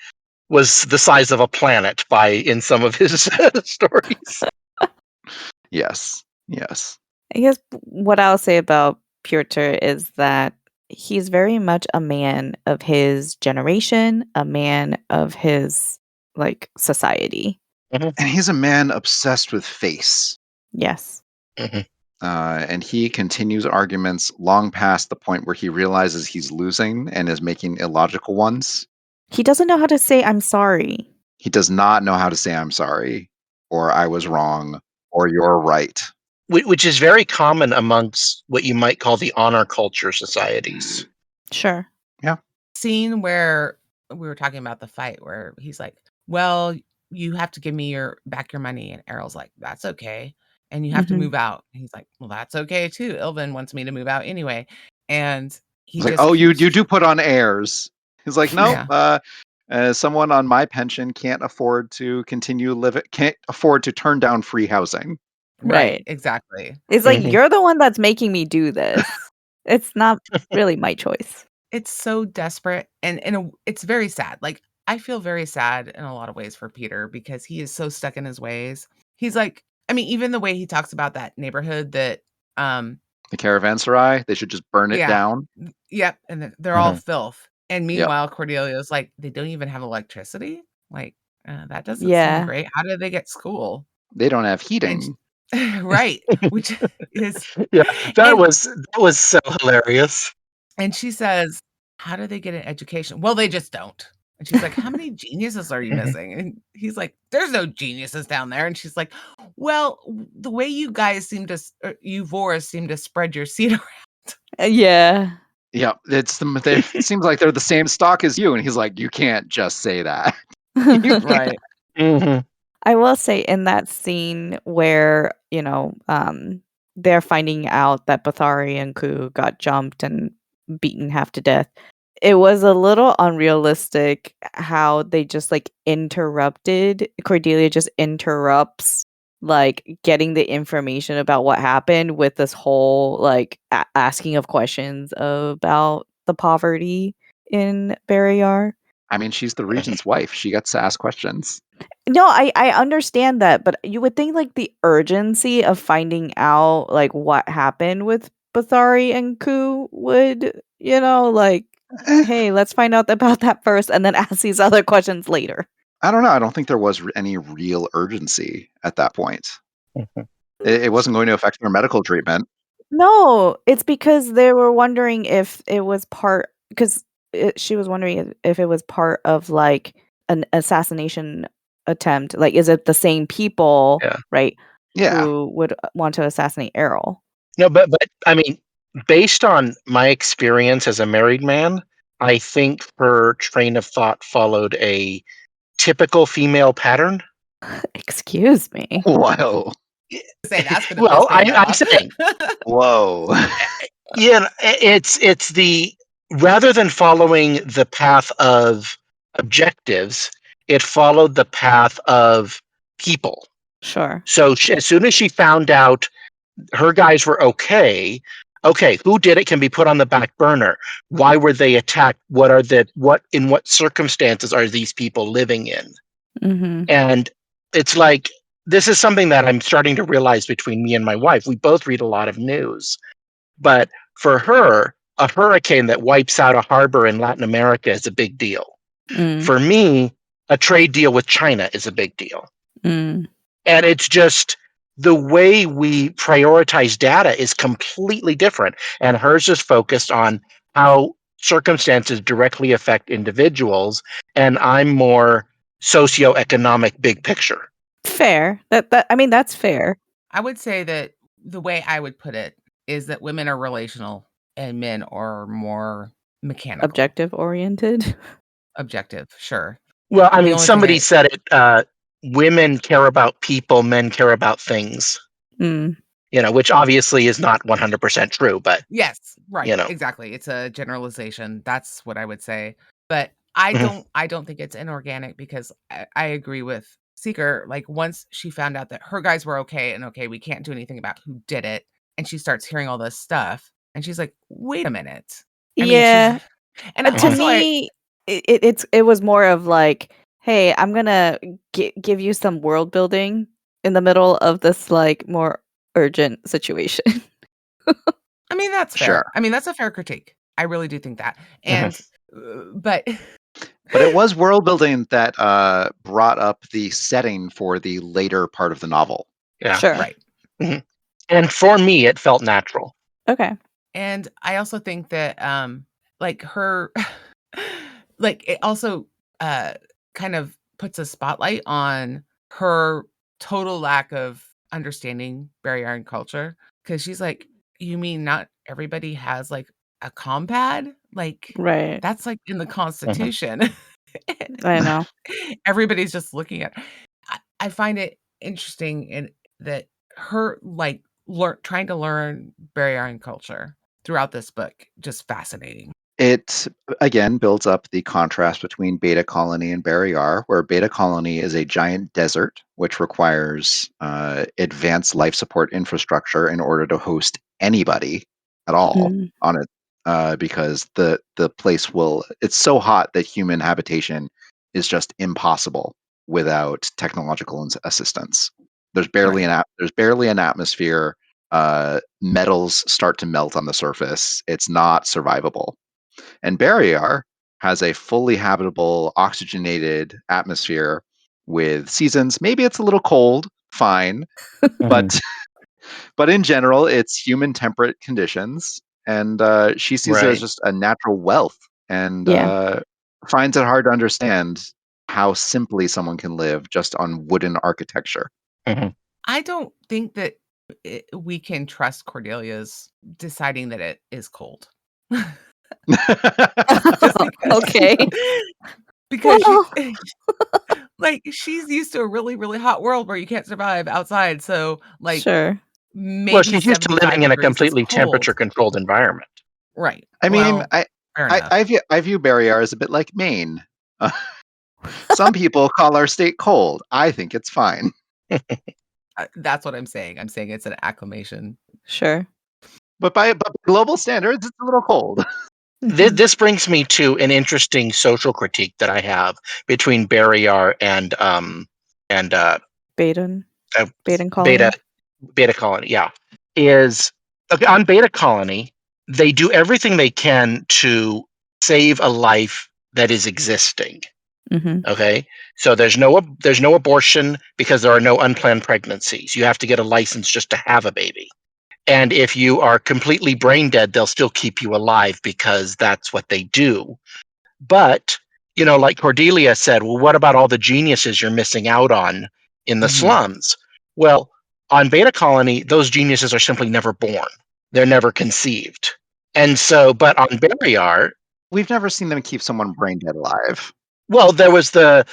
was the size of a planet in some of his stories. Yes. Yes. I guess what I'll say about Piotr is that he's very much a man of his generation, a man of his society. And he's a man obsessed with face. Yes. Mhm. And he continues arguments long past the point where he realizes he's losing and is making illogical ones. He doesn't know how to say I'm sorry. He does not know how to say I'm sorry, or I was wrong, or you're right. Which is very common amongst what you might call the honor culture societies. Sure. Scene where we were talking about the fight where he's like, well, you have to give me back your money. And Errol's like, that's okay. And you have to Mhm. move out. And he's like, well, that's okay too. Ilvin wants me to move out anyway. And he He's like, just oh, you keeps- do put on airs. He's like, no, Yeah. someone on my pension can't afford to continue living, can't afford to turn down free housing. Right, exactly. It's like, Mhm. you're the one that's making me do this. It's not really my choice. it's so desperate, and it's very sad. Like, I feel very sad in a lot of ways for Peter because he is so stuck in his ways. He's like, I mean, even the way he talks about that neighborhood that, The caravanserai, they should just burn it yeah, down. yep, and they're all Mhm. filth. And Yep. meanwhile, Cordelia's like, they don't even have electricity. Like, that doesn't seem Yeah. great. How did they get school? They don't have And heating. right, which is, Yeah, that and was so hilarious. and she says, "How do they get an education?" "Well, they just don't." And she's like, "How many geniuses are you missing?" And he's like, "There's no geniuses down there." And she's like, "Well, the way you guys seem to, you Vors seem to spread your seed around." Yeah. Yep, it seems like they're the same stock as you, and he's like, you can't just say that. You can't. Right. Mhm. I will say in that scene where, they're finding out that Bathari and Ku got jumped and beaten half to death, it was a little unrealistic how they just like interrupted. Cordelia just interrupts like getting the information about what happened with this whole like asking of questions about the poverty in Barrayar. I mean, she's the regent's wife. She gets to ask questions. No, I understand that, but you would think like the urgency of finding out like what happened with Bathari and Ku would, like, Eh, hey, let's find out about that first and then ask these other questions later. I don't know. I don't think there was any real urgency at that point. Mhm. It wasn't going to affect her medical treatment. No, it's because they were wondering if it was she was wondering if it was part of like an assassination attempt. Like, is it the same people, Yeah. right, Yeah. who would want to assassinate Errol? No, but I mean, based on my experience as a married man, I think her train of thought followed a typical female pattern. Excuse me. Whoa. Say that's gonna Well, piss me I'm off. saying, Whoa. yeah, it's the rather than following the path of objectives, it followed the path of people. Sure. So as soon as she found out her guys were okay, who did it can be put on the back burner. Why were they attacked? In what circumstances are these people living in? Mhm. And it's like, this is something that I'm starting to realize between me and my wife. We both read a lot of news, but for her, a hurricane that wipes out a harbor in Latin America is a big deal. Mm. For me, a trade deal with China is a big deal. Mm. And it's just the way we prioritize data is completely different. And hers is focused on how circumstances directly affect individuals. And I'm more socioeconomic big picture. Fair. I mean, that's fair. I would say that the way I would put it is that women are relational and men are more mechanical. Objective oriented. Objective, sure. Well, I The mean, only thing somebody said it, women care about people, men care about things, Mm. which obviously is not 100% true, but, Yes, right, you know. exactly. It's a generalization. That's what I would say. But I Mhm. don't think it's inorganic because I agree with Seeker. Like once she found out that her guys were okay and okay, we can't do anything about who did it, and she starts hearing all this stuff, and she's like, "Wait a minute." I mean, Yeah. and To also me, it was more of like, hey, I'm gonna give you some world building in the middle of this like more urgent situation. I mean, that's fair. Sure. I mean, that's a fair critique. I really do think that. Mhm. And but But it was world building that brought up the setting for the later part of the novel. Yeah. Sure. right. Mhm. And for me, it felt natural. Okay. And I also think that like her like it also kind of puts a spotlight on her total lack of understanding Barrayar culture because she's like, you mean not everybody has like a compad? Like Right. that's like in the Mhm. Constitution. I know. Everybody's just looking at I find it interesting in that her like trying to learn Barrayar culture throughout this book just fascinating. It again builds up the contrast between Beta Colony and Barrayar, where Beta Colony is a giant desert which requires advanced life support infrastructure in order to host anybody at all Mm. on it. because the place it's so hot that human habitation is just impossible without technological assistance. There's barely an atmosphere. Metals start to melt on the surface. It's not survivable. And Barrayar has a fully habitable, oxygenated atmosphere with seasons. Maybe it's a little cold, fine, but but in general, it's human temperate conditions, and she sees it as Right. just a natural wealth, and Yeah. finds it hard to understand how simply someone can live just on wooden architecture. I don't think that we can trust Cordelia's deciding that it is cold. Just Okay. because Well. she's used to a really, really hot world where you can't survive outside. So Sure. maybe Well, she's used to 75 living in a degrees is completely cold. temperature-controlled environment. Right. I mean, Well, fair enough. I view Barrayar as a bit like Maine. Some people call our state cold. I think it's fine. That's what I'm saying. I'm saying it's an acclamation. Sure. But by global standards, it's a little cold. Mhm. This brings me to an interesting social critique that I have between Barrayar and Baden uh, colony. Beta Colony. Yeah, is okay, on Beta Colony. They do everything they can to save a life that is existing. Mhm. Okay, so there's no abortion because there are no unplanned pregnancies. You have to get a license just to have a baby. And if you are completely brain dead, they'll still keep you alive because that's what they do. But, like Cordelia said, well, what about all the geniuses you're missing out on in the Mhm. slums? Well, on Beta Colony, those geniuses are simply never born. They're never conceived. And so, but on Barrayar, We've never seen them keep someone brain dead alive. well, there was the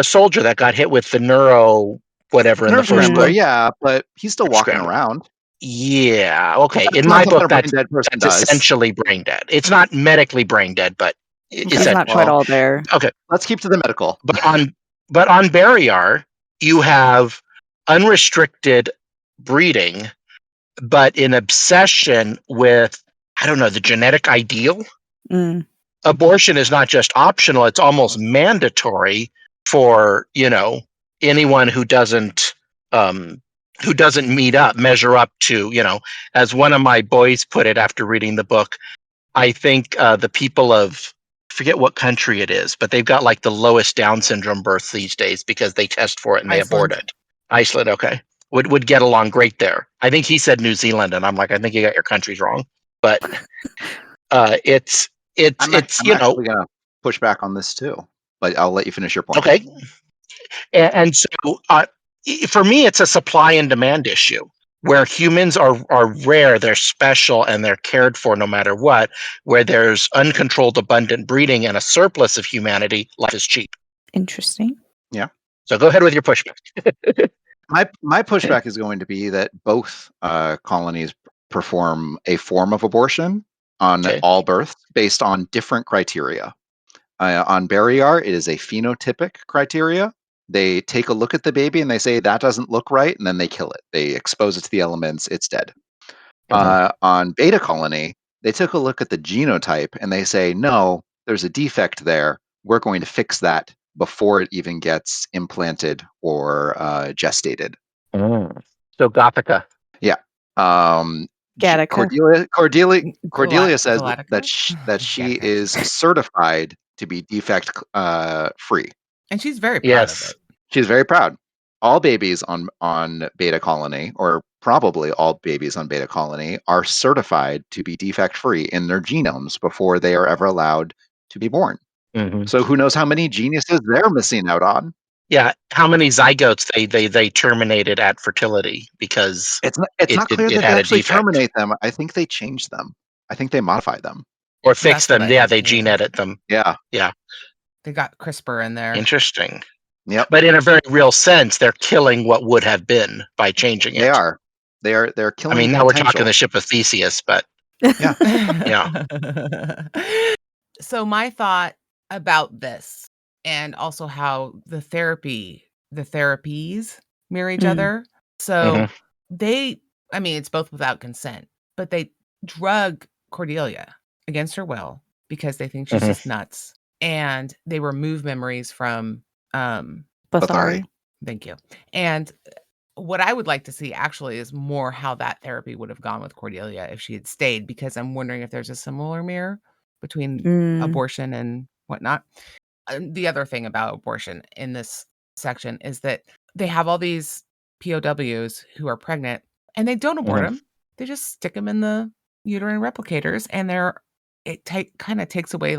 soldier that got hit with the neuro whatever in the Nerve first scrambler, book. yeah, but he's still walking Scrambler. around. Yeah, okay. That's In not my something book, a brain dead person that's does. essentially brain dead. It's not medically brain dead, but He's not quite all there. Okay. Let's keep to the medical. But on Barrayar, you have unrestricted breeding, but an obsession with, I don't know, the genetic ideal. Mm. Abortion is not just optional, it's almost mandatory for, anyone who doesn't measure up to, as one of my boys put it after reading the book, I think the people of, forget what country it is, but they've got like the lowest Down syndrome births these days because they test for it and they abort it. Iceland, okay. Would get along great there. I think he said New Zealand, and I'm like, I think you got your countries wrong. But it's I'm actually gonna push back on this too, but I'll let you finish your point. Okay. And so for me, it's a supply and demand issue where humans are rare, they're special, and they're cared for no matter what. Where there's uncontrolled abundant breeding and a surplus of humanity, life is cheap. Interesting. Yeah. So go ahead with your pushback. My pushback is going to be that both colonies perform a form of abortion on all births based on different criteria. On Barrayar, it is a phenotypic criteria. They take a look at the baby and they say that doesn't look right, and then they kill it. They expose it to the elements. It's dead. On Beta Colony, they took a look at the genotype and they say, no, there's a defect there. We're going to fix that before it even gets implanted or gestated. So Gothica. Yeah. Gattaca. Cordelia says that she is certified to be defect free. And she's very proud of it. She's very proud. All babies on Beta Colony, or probably all babies on Beta Colony, are certified to be defect free in their genomes before they are ever allowed to be born. So who knows how many geniuses they're missing out on? Yeah, how many zygotes they terminated at fertility because it's not clear that they actually terminate them. I think they change them. I think they modify them or fix them. Yeah, they gene edit them. Yeah. They got CRISPR in there. Interesting. Yep. But in a very real sense, they're killing what would have been by changing it. They are. They're killing. I mean, now we're talking the ship of Theseus, but yeah. Yeah. So my thought about this, and also how the therapies mirror each other. So it's both without consent, but they drug Cordelia against her will because they think she's just nuts. And they remove memories from Basari. Thank you. And what I would like to see actually is more how that therapy would have gone with Cordelia if she had stayed, because I'm wondering if there's a similar mirror between abortion and whatnot. The other thing about abortion in this section is that they have all these POWs who are pregnant and they don't abort them. They just stick them in the uterine replicators, and it kind of takes away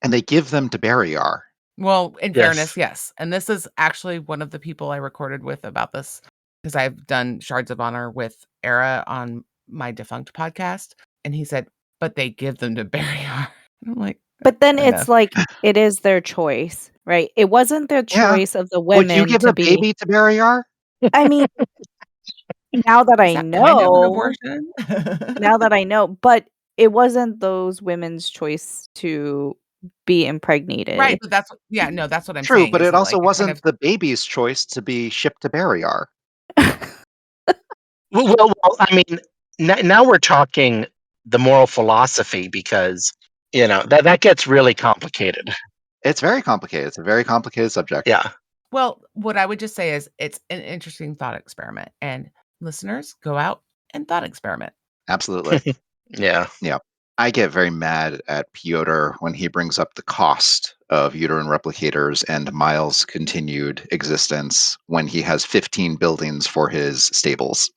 And they give them to Barrayar. Well, in fairness, yes. And this is actually one of the people I recorded with about this, because I've done Shards of Honor with Era on my defunct podcast. And he said, but they give them to Barrayar. I'm like, but then it's like, it is their choice, right? It wasn't their choice of the women. Would you give a baby to Barrayar? I mean, now that I know, kind of an abortion? Now that I know, but it wasn't those women's choice to be impregnated. Right, but that's that's what I'm True, saying. but it also wasn't kind of... the baby's choice to be shipped to Barrayar. Well, I mean, now we're talking the moral philosophy, because that gets really complicated. It's very complicated. It's a very complicated subject. Yeah. Well, what I would just say is it's an interesting thought experiment, and listeners, go out and thought experiment. Absolutely. Yeah. I get very mad at Piotr when he brings up the cost of uterine replicators and Miles' continued existence when he has 15 buildings for his stables.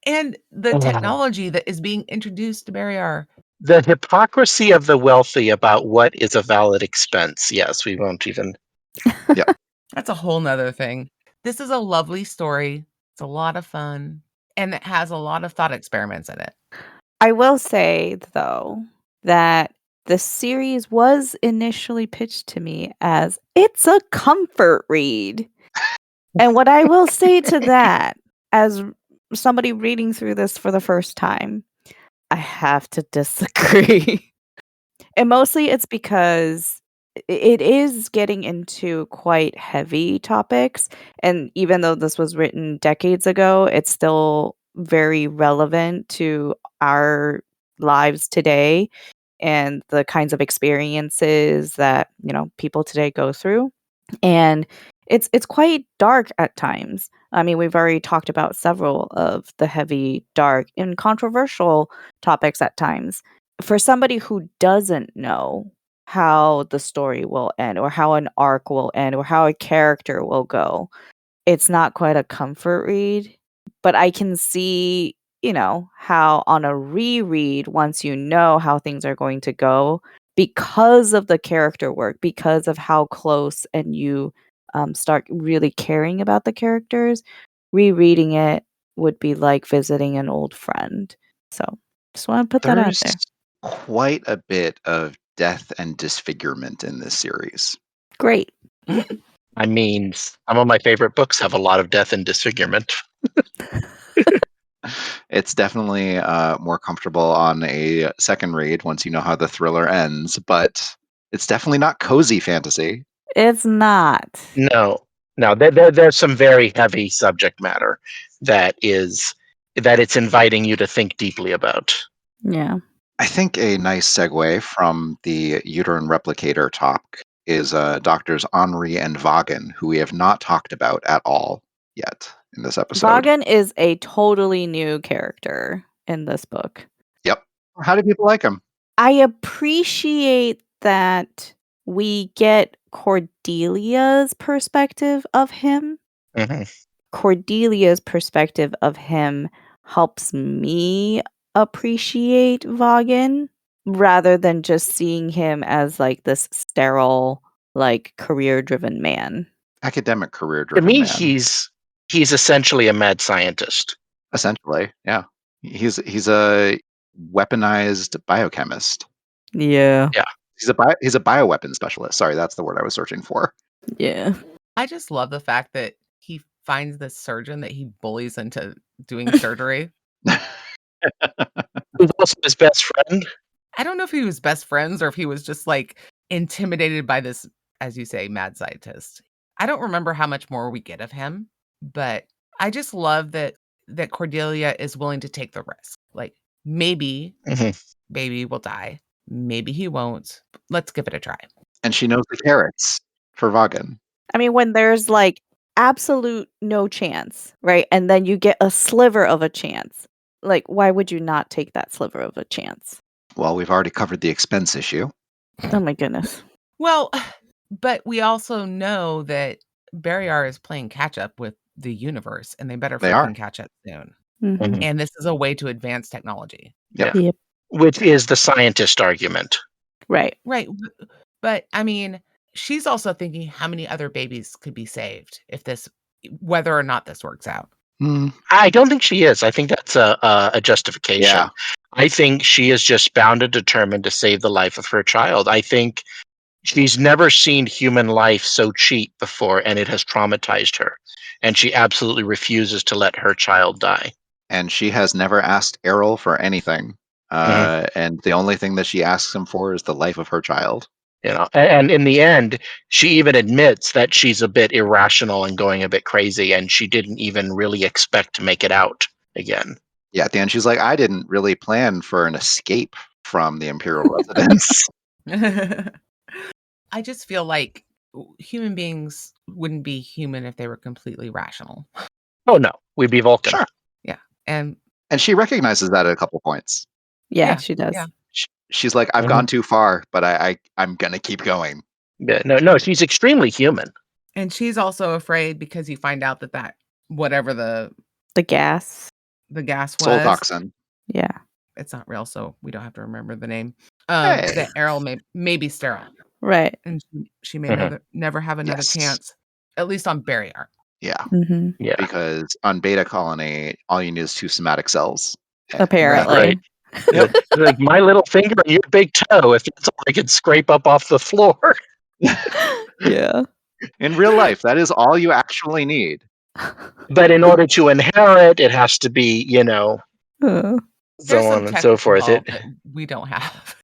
And the technology that is being introduced to Barrayar. The hypocrisy of the wealthy about what is a valid expense. Yes, we won't even. Yeah. That's a whole nother thing. This is a lovely story. It's a lot of fun, and it has a lot of thought experiments in it. I will say, though, that the series was initially pitched to me as it's a comfort read. And what I will say to that, as somebody reading through this for the first time, I have to disagree. And mostly it's because it is getting into quite heavy topics. And even though this was written decades ago, it's still very relevant to our lives today and the kinds of experiences that, people today go through. And it's quite dark at times. I mean, we've already talked about several of the heavy, dark, and controversial topics at times. For somebody who doesn't know how the story will end, or how an arc will end, or how a character will go, it's not quite a comfort read. But I can see, how on a reread, once you know how things are going to go, because of the character work, because of how close and you start really caring about the characters, rereading it would be like visiting an old friend. So just want to put that out there. Quite a bit of death and disfigurement in this series. Great. I mean, some of my favorite books have a lot of death and disfigurement. It's definitely more comfortable on a second read once you know how the thriller ends, but it's definitely not cozy fantasy. It's not. No. There's some very heavy subject matter that it's inviting you to think deeply about. Yeah. I think a nice segue from the uterine replicator talk is Doctors Henri and Vaughan, who we have not talked about at all yet in this episode. Vaughan is a totally new character in this book. Yep. How do people like him? I appreciate that we get Cordelia's perspective of him. Mm-hmm. Cordelia's perspective of him helps me appreciate Vaughan, rather than just seeing him as like this sterile, like career-driven man. Academic career-driven To me, man. he's essentially a mad scientist. Essentially, yeah. He's a weaponized biochemist. Yeah. Yeah. He's a bioweapon specialist. Sorry, that's the word I was searching for. Yeah. I just love the fact that he finds this surgeon that he bullies into doing surgery. Who's also his best friend. I don't know if he was best friends or if he was just like intimidated by this, as you say, mad scientist. I don't remember how much more we get of him, but I just love that Cordelia is willing to take the risk. Like, maybe Mhm. baby will die. Maybe he won't. Let's give it a try. And she knows the carrots for Vaughan. I mean, when there's like absolute no chance, right? And then you get a sliver of a chance. Like, why would you not take that sliver of a chance? Well, we've already covered the expense issue. Oh my goodness. Well, but we also know that Barrayar is playing catch up with the universe, and they better They are. freaking catch up soon. Mhm. And this is a way to advance technology. Yep. Yep. Which is the scientist argument. Right. Right. But I mean, she's also thinking how many other babies could be saved if this, whether or not this works out. I don't think she is. I think that's a justification. Yeah. I think she is just bound and determined to save the life of her child. I think she's never seen human life so cheap before, and it has traumatized her. And she absolutely refuses to let her child die. And she has never asked Errol for anything. And the only thing that she asks him for is the life of her child. You know, and in the end, she even admits that she's a bit irrational and going a bit crazy, and she didn't even really expect to make it out again. Yeah, at the end, she's like, I didn't really plan for an escape from the Imperial residence. I just feel like human beings wouldn't be human if they were completely rational. Oh no, we'd be Vulcan. Sure. Yeah. And she recognizes that at a couple points. Yeah, she does. Yeah. She's like, I've gone too far, but I'm going to keep going. Yeah, no, she's extremely human. And she's also afraid because you find out that whatever the gas was. Soul toxin. Yeah. It's not real, so we don't have to remember the name. Hey. That Errol may be sterile. Right. And she may never have another chance, at least on Barrayar. Yeah. Mm-hmm. Yeah. Because on Beta Colony, all you need is 2 somatic cells. Apparently. Right. Yep. Like my little finger and your big toe, if that's all I could scrape up off the floor. Yeah. In real life, that is all you actually need. But in order to inherit, it has to be, Uh, There's so some on and tech so forth. involved that we don't have.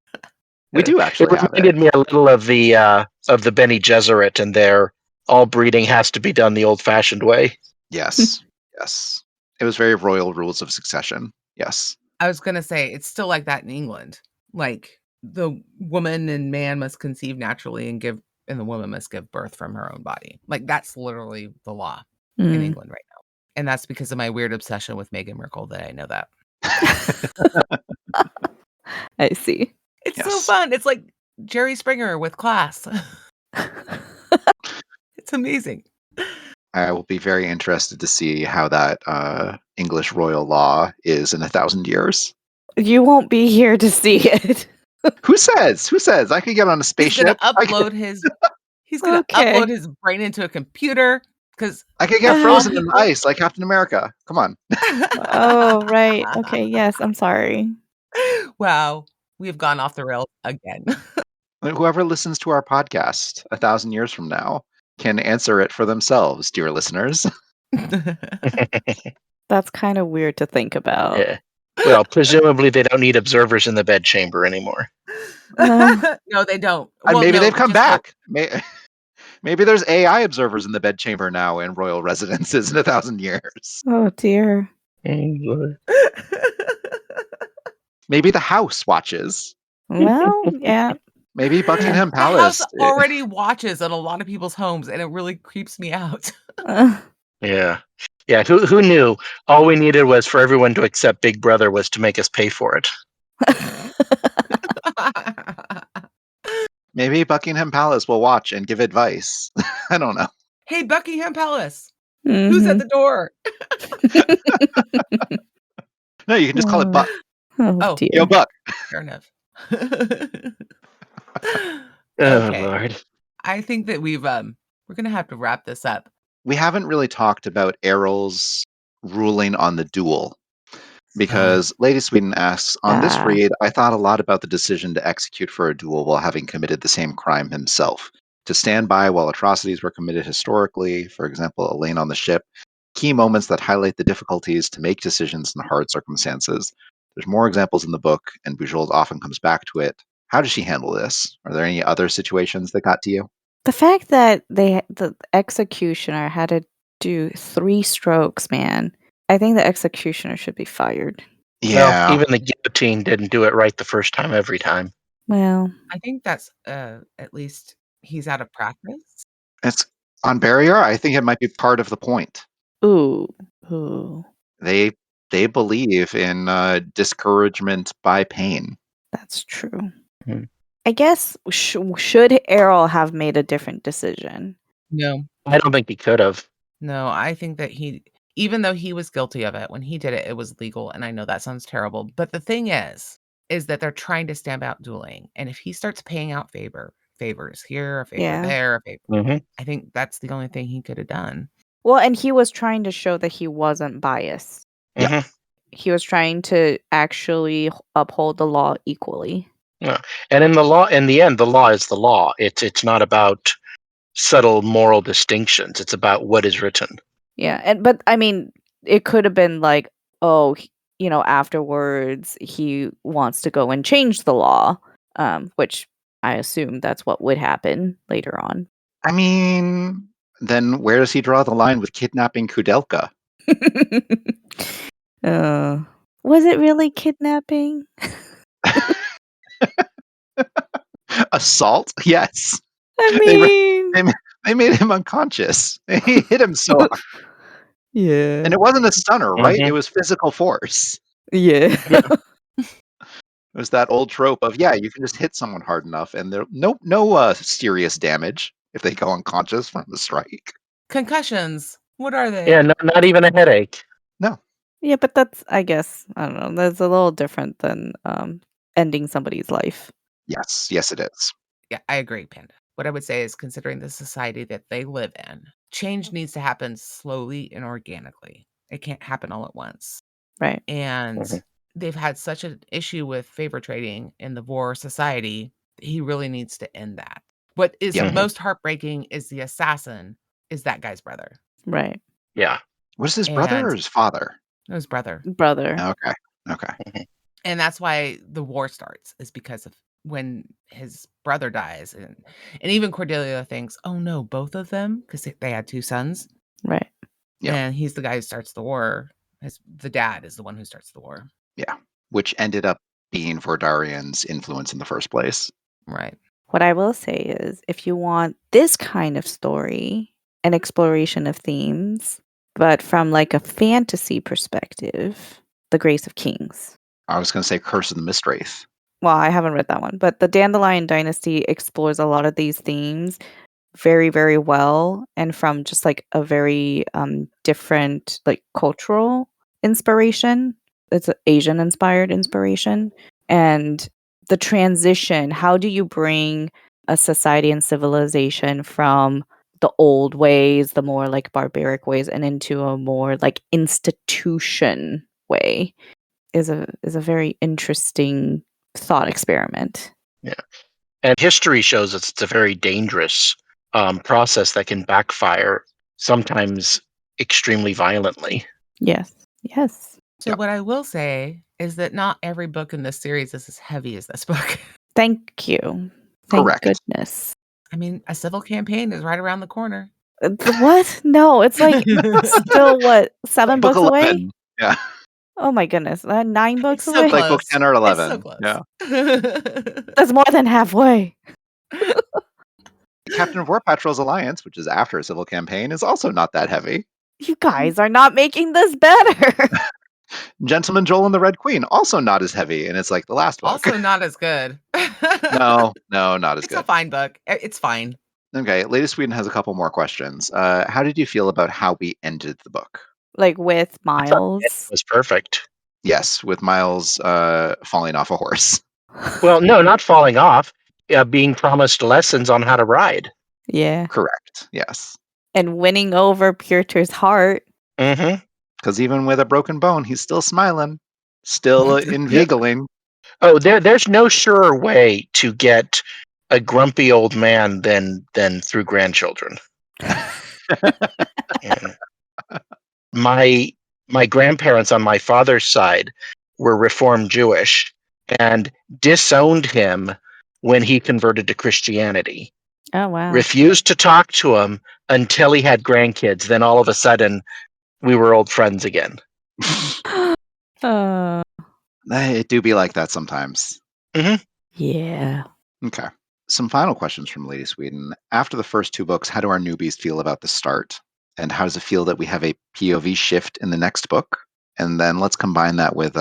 We do actually it have reminded it. me a little of the Bene Gesserit, and their all breeding has to be done the old-fashioned way. Yes. Yes. It was very royal rules of succession. Yes. I was going to say, it's still like that in England. Like, the woman and man must conceive naturally and the woman must give birth from her own body. Like, that's literally the law in England right now. And that's because of my weird obsession with Meghan Markle that I know that. I see. It's so fun. It's like Jerry Springer with class. It's amazing. I will be very interested to see how that English royal law is in 1,000 years. You won't be here to see it. Who says? Who says? I could get on a spaceship. He's gonna upload his brain into a computer because I could get frozen in ice like Captain America. Come on. Oh, right. Okay. Yes. I'm sorry. Wow. We've gone off the rails again. Whoever listens to our podcast 1,000 years from now can answer it for themselves, dear listeners. That's kind of weird to think about. Yeah. Well, presumably they don't need observers in the bedchamber anymore. No, they don't. Well, maybe they've come back. Maybe there's AI observers in the bedchamber now in royal residences in 1,000 years. Oh, dear. Maybe the house watches. Well, yeah. Maybe Buckingham The Palace. house already watches at a lot of people's homes, and it really creeps me out. Yeah. Who knew? All we needed was for everyone to accept Big Brother was to make us pay for it. Maybe Buckingham Palace will watch and give advice. I don't know. Hey, Buckingham Palace. Who's at the door? No, you can just call it Buck. Oh, dear. Yo, Buck. Fair enough. Oh, Lord. I think that we're going to have to wrap this up. We haven't really talked about Errol's ruling on the duel. Because Lady Sweden asks, on this read, I thought a lot about the decision to execute for a duel while having committed the same crime himself. To stand by while atrocities were committed historically, for example, Elaine on the ship, key moments that highlight the difficulties to make decisions in hard circumstances. There's more examples in the book, and Bujold often comes back to it. How does she handle this? Are there any other situations that got to you? The fact that the executioner had to do 3 strokes, man. I think the executioner should be fired. Yeah. Well, even the guillotine didn't do it right the first time every time. Well, I think that's at least he's out of practice. It's on Barrayar. I think it might be part of the point. ooh. They believe in discouragement by pain. That's true. Mhm. I guess should Errol have made a different decision? No, I don't think he could have. no, I think that even though he was guilty of it, when he did it, it was legal. And I know that sounds terrible. But the thing is that they're trying to stamp out dueling. And if he starts paying out favors here, a favor Yeah. there, a favor, Mhm. I think that's the only thing he could have done. Well, and he was trying to show that he wasn't biased. Yeah. Mhm. He was trying to actually uphold the law equally. Yeah. And in the end, the law is the law. It's not about subtle moral distinctions. It's about what is written. Yeah, but I mean, it could have been like, oh, afterwards he wants to go and change the law, which I assume that's what would happen later on. I mean, then where does he draw the line with kidnapping Kudelka? Was it really kidnapping? Assault? Yes. I They mean, they made him unconscious. He hit him so hard. yeah, And it wasn't a stunner, right? Mhm. It was physical force. yeah. It was that old trope of, yeah, you can just hit someone hard enough and there no serious damage if they go unconscious from the strike. Concussions. What are they? Yeah, not even a headache. No. Yeah, but that's, I guess, I don't know. That's a little different than ending somebody's life. Yes, it is. Yeah, I agree, Panda. What I would say is, considering the society that they live in, change needs to happen slowly and organically. It can't happen all at once. Right. And Mhm. they've had such an issue with favor trading in the Vor society. He really needs to end that. What is Yeah. most heartbreaking is the assassin is that guy's brother. Right. Yeah. Was his brother And or his father? his brother. Brother. Okay. And that's why the war starts, is because of when his brother dies. And even Cordelia thinks, oh no, both of them, because they had two sons. Right. Yeah. And he's the guy who starts the war. The dad is the one who starts the war. Yeah. Which ended up being Vordarian's influence in the first place. Right. What I will say is, if you want this kind of story, an exploration of themes, but from like a fantasy perspective, The Grace of Kings. I was going to say Curse of the Mistwraith. Well, I haven't read that one, but the Dandelion Dynasty explores a lot of these themes very, very well, and from just like a very different like cultural inspiration. It's an Asian inspired inspiration. And the transition, how do you bring a society and civilization from the old ways, the more like barbaric ways, and into a more like institution way, is a very interesting thought experiment. Yeah. And history shows us it's a very dangerous process that can backfire, sometimes extremely violently. Yes. So Yep. what I will say is that not every book in this series is as heavy as this book. Thank you. Thank Correct. goodness. I mean, a civil campaign is right around the corner. What? No, it's like still what, 7 Book books away? 11. Yeah. Oh my goodness, 9 books It's so away? Like book close. 10 or It's 11. so close. Yeah. That's more than halfway. Captain of War Patrol's Alliance, which is after a civil campaign, is also not that heavy. You guys are not making this better. Gentleman Joel and the Red Queen, also not as heavy, and it's like the last book. Also not as good. No, not as It's good. a fine book. It's fine. Okay, Lady Sweden has a couple more questions. How did you feel about how we ended the book? Like with Miles. It was perfect. Yes, with Miles falling off a horse. Well, no, not falling off. Being promised lessons on how to ride. Yeah. Correct, yes. And winning over Pieter's heart. Mm-hmm. Because even with a broken bone, he's still smiling, still inveigling. Oh, there's no surer way to get a grumpy old man than through grandchildren. Yeah. My grandparents on my father's side were Reformed Jewish and disowned him when he converted to Christianity. Oh wow. Refused to talk to him until he had grandkids. Then all of a sudden, we were old friends again. It do be like that sometimes. Yeah. Okay. Some final questions from Lady Sweden. After the first 2 books, how do our newbies feel about the start? And how does it feel that we have a POV shift in the next book? And then let's combine that with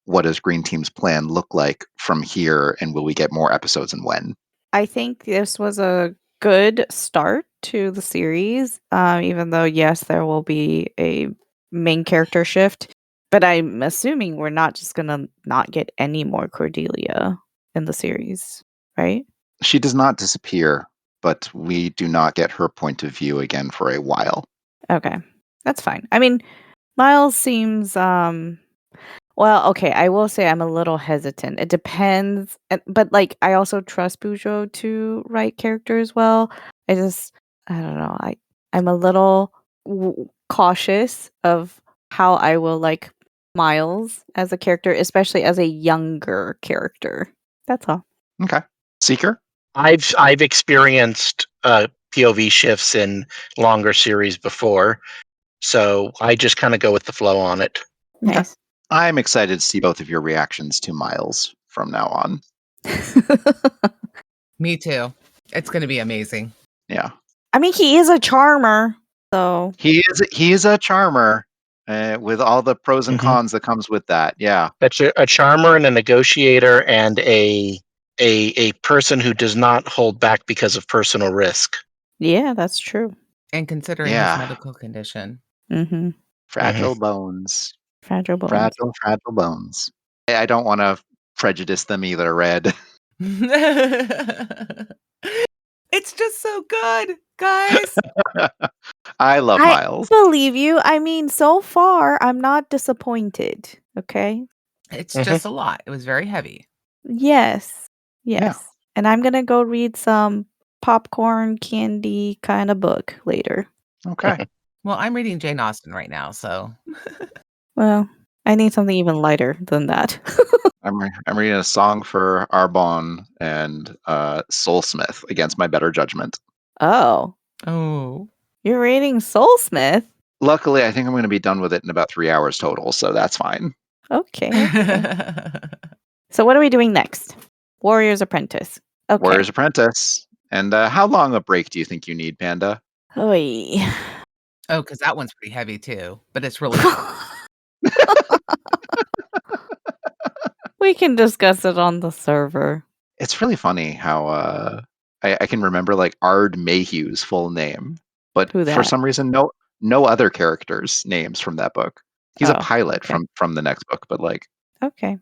what does Green Team's plan look like from here? And will we get more episodes and when? I think this was a good start to the series, even though, yes, there will be a main character shift. But I'm assuming we're not just going to not get any more Cordelia in the series, right? She does not disappear, but we do not get her point of view again for a while. Okay, that's fine. I mean, Miles seems well, okay, I will say I'm a little hesitant. It depends, but like I also trust Bujold to write characters well. I don't know. I'm a little cautious of how I will like Miles as a character, especially as a younger character. That's all. Okay. Seeker? I've experienced POV shifts in longer series before, so I just kind of go with the flow on it. Nice. I'm excited to see both of your reactions to Miles from now on. Me too. It's going to be amazing. Yeah. I mean, he is a charmer, so He is a charmer with all the pros and cons that comes with that. Yeah. That's a charmer and a negotiator and a person who does not hold back because of personal risk. yeah, that's true. And considering Yeah. his medical condition. Mm-hmm. Fragile bones. Fragile bones. Fragile bones. I don't want to prejudice them either, Red. It's just so good, guys. I love Miles. I believe you. I mean, so far, I'm not disappointed. Okay. It's just a lot. It was very heavy. Yes. Yes. Yeah. And I'm going to go read some popcorn candy kind of book later. Okay. Well, I'm reading Jane Austen right now, so. Well, I need something even lighter than that. I'm reading a song for Arbonne and Soulsmith against my better judgment. Oh. You're reading Soulsmith? Luckily, I think I'm going to be done with it in about 3 hours total, so that's fine. Okay. So what are we doing next? Warrior's Apprentice. Okay. Warrior's Apprentice. And how long a break do you think you need, Panda? Oy. Oh, because that one's pretty heavy too, but it's really. We can discuss it on the server. It's really funny how I can remember like Ard Mayhew's full name, but Who for that? some reason no other characters' names from that book. He's a pilot okay. from the next book, but like Okay.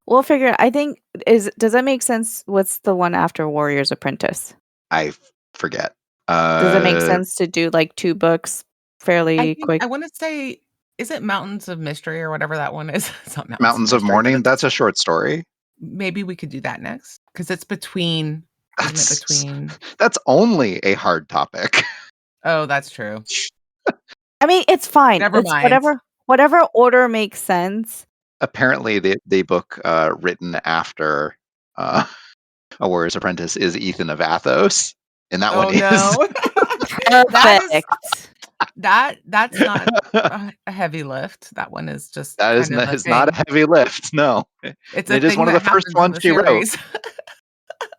We'll figure it. I think does that make sense? What's the one after Warrior's Apprentice? I forget. Does it make sense to do like 2 books fairly quick? I want to say, is it Mountains of Mystery or whatever that one is? It's not Mountains of Mystery, but Mourning? That's a short story. Maybe we could do that next because it's between. Isn't it between? That's only a hard topic. Oh, that's true. I mean, it's fine. Never mind. Whatever order makes sense. Apparently, the book written after A Warrior's Apprentice is Ethan of Athos, and that one is. Perfect. That's not a heavy lift. That one is just It's not a heavy lift. No, it is one of the first ones she wrote.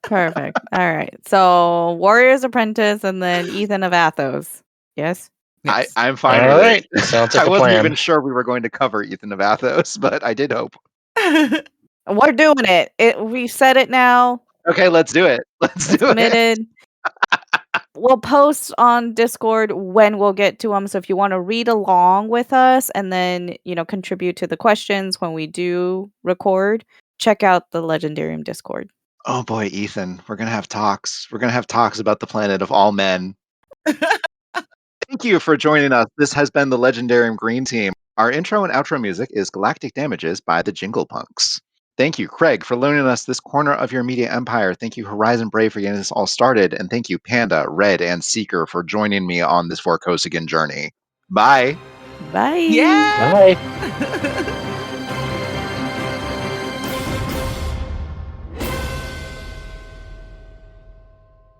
Perfect. All right. So Warrior's Apprentice and then Ethan of Athos. Yes. I'm fine All with right. it. Sounds like I a wasn't plan. even sure we were going to cover Ethan of Athos, but I did hope. We're doing it. We said it now. Okay, let's do it. Let's do it. We'll post on Discord when we'll get to them. So if you want to read along with us and then, contribute to the questions when we do record, check out the Legendarium Discord. Oh boy, Ethan, we're going to have talks. We're going to have talks about the planet of all men. Thank you for joining us. This has been the Legendarium Green Team. Our intro and outro music is Galactic Damages by the Jingle Punks. Thank you, Craig, for loaning us this corner of your media empire. Thank you, Horizon Brave, for getting this all started. And thank you, Panda, Red, and Seeker for joining me on this Vorkosigan journey. Bye. Bye. Yeah. Bye.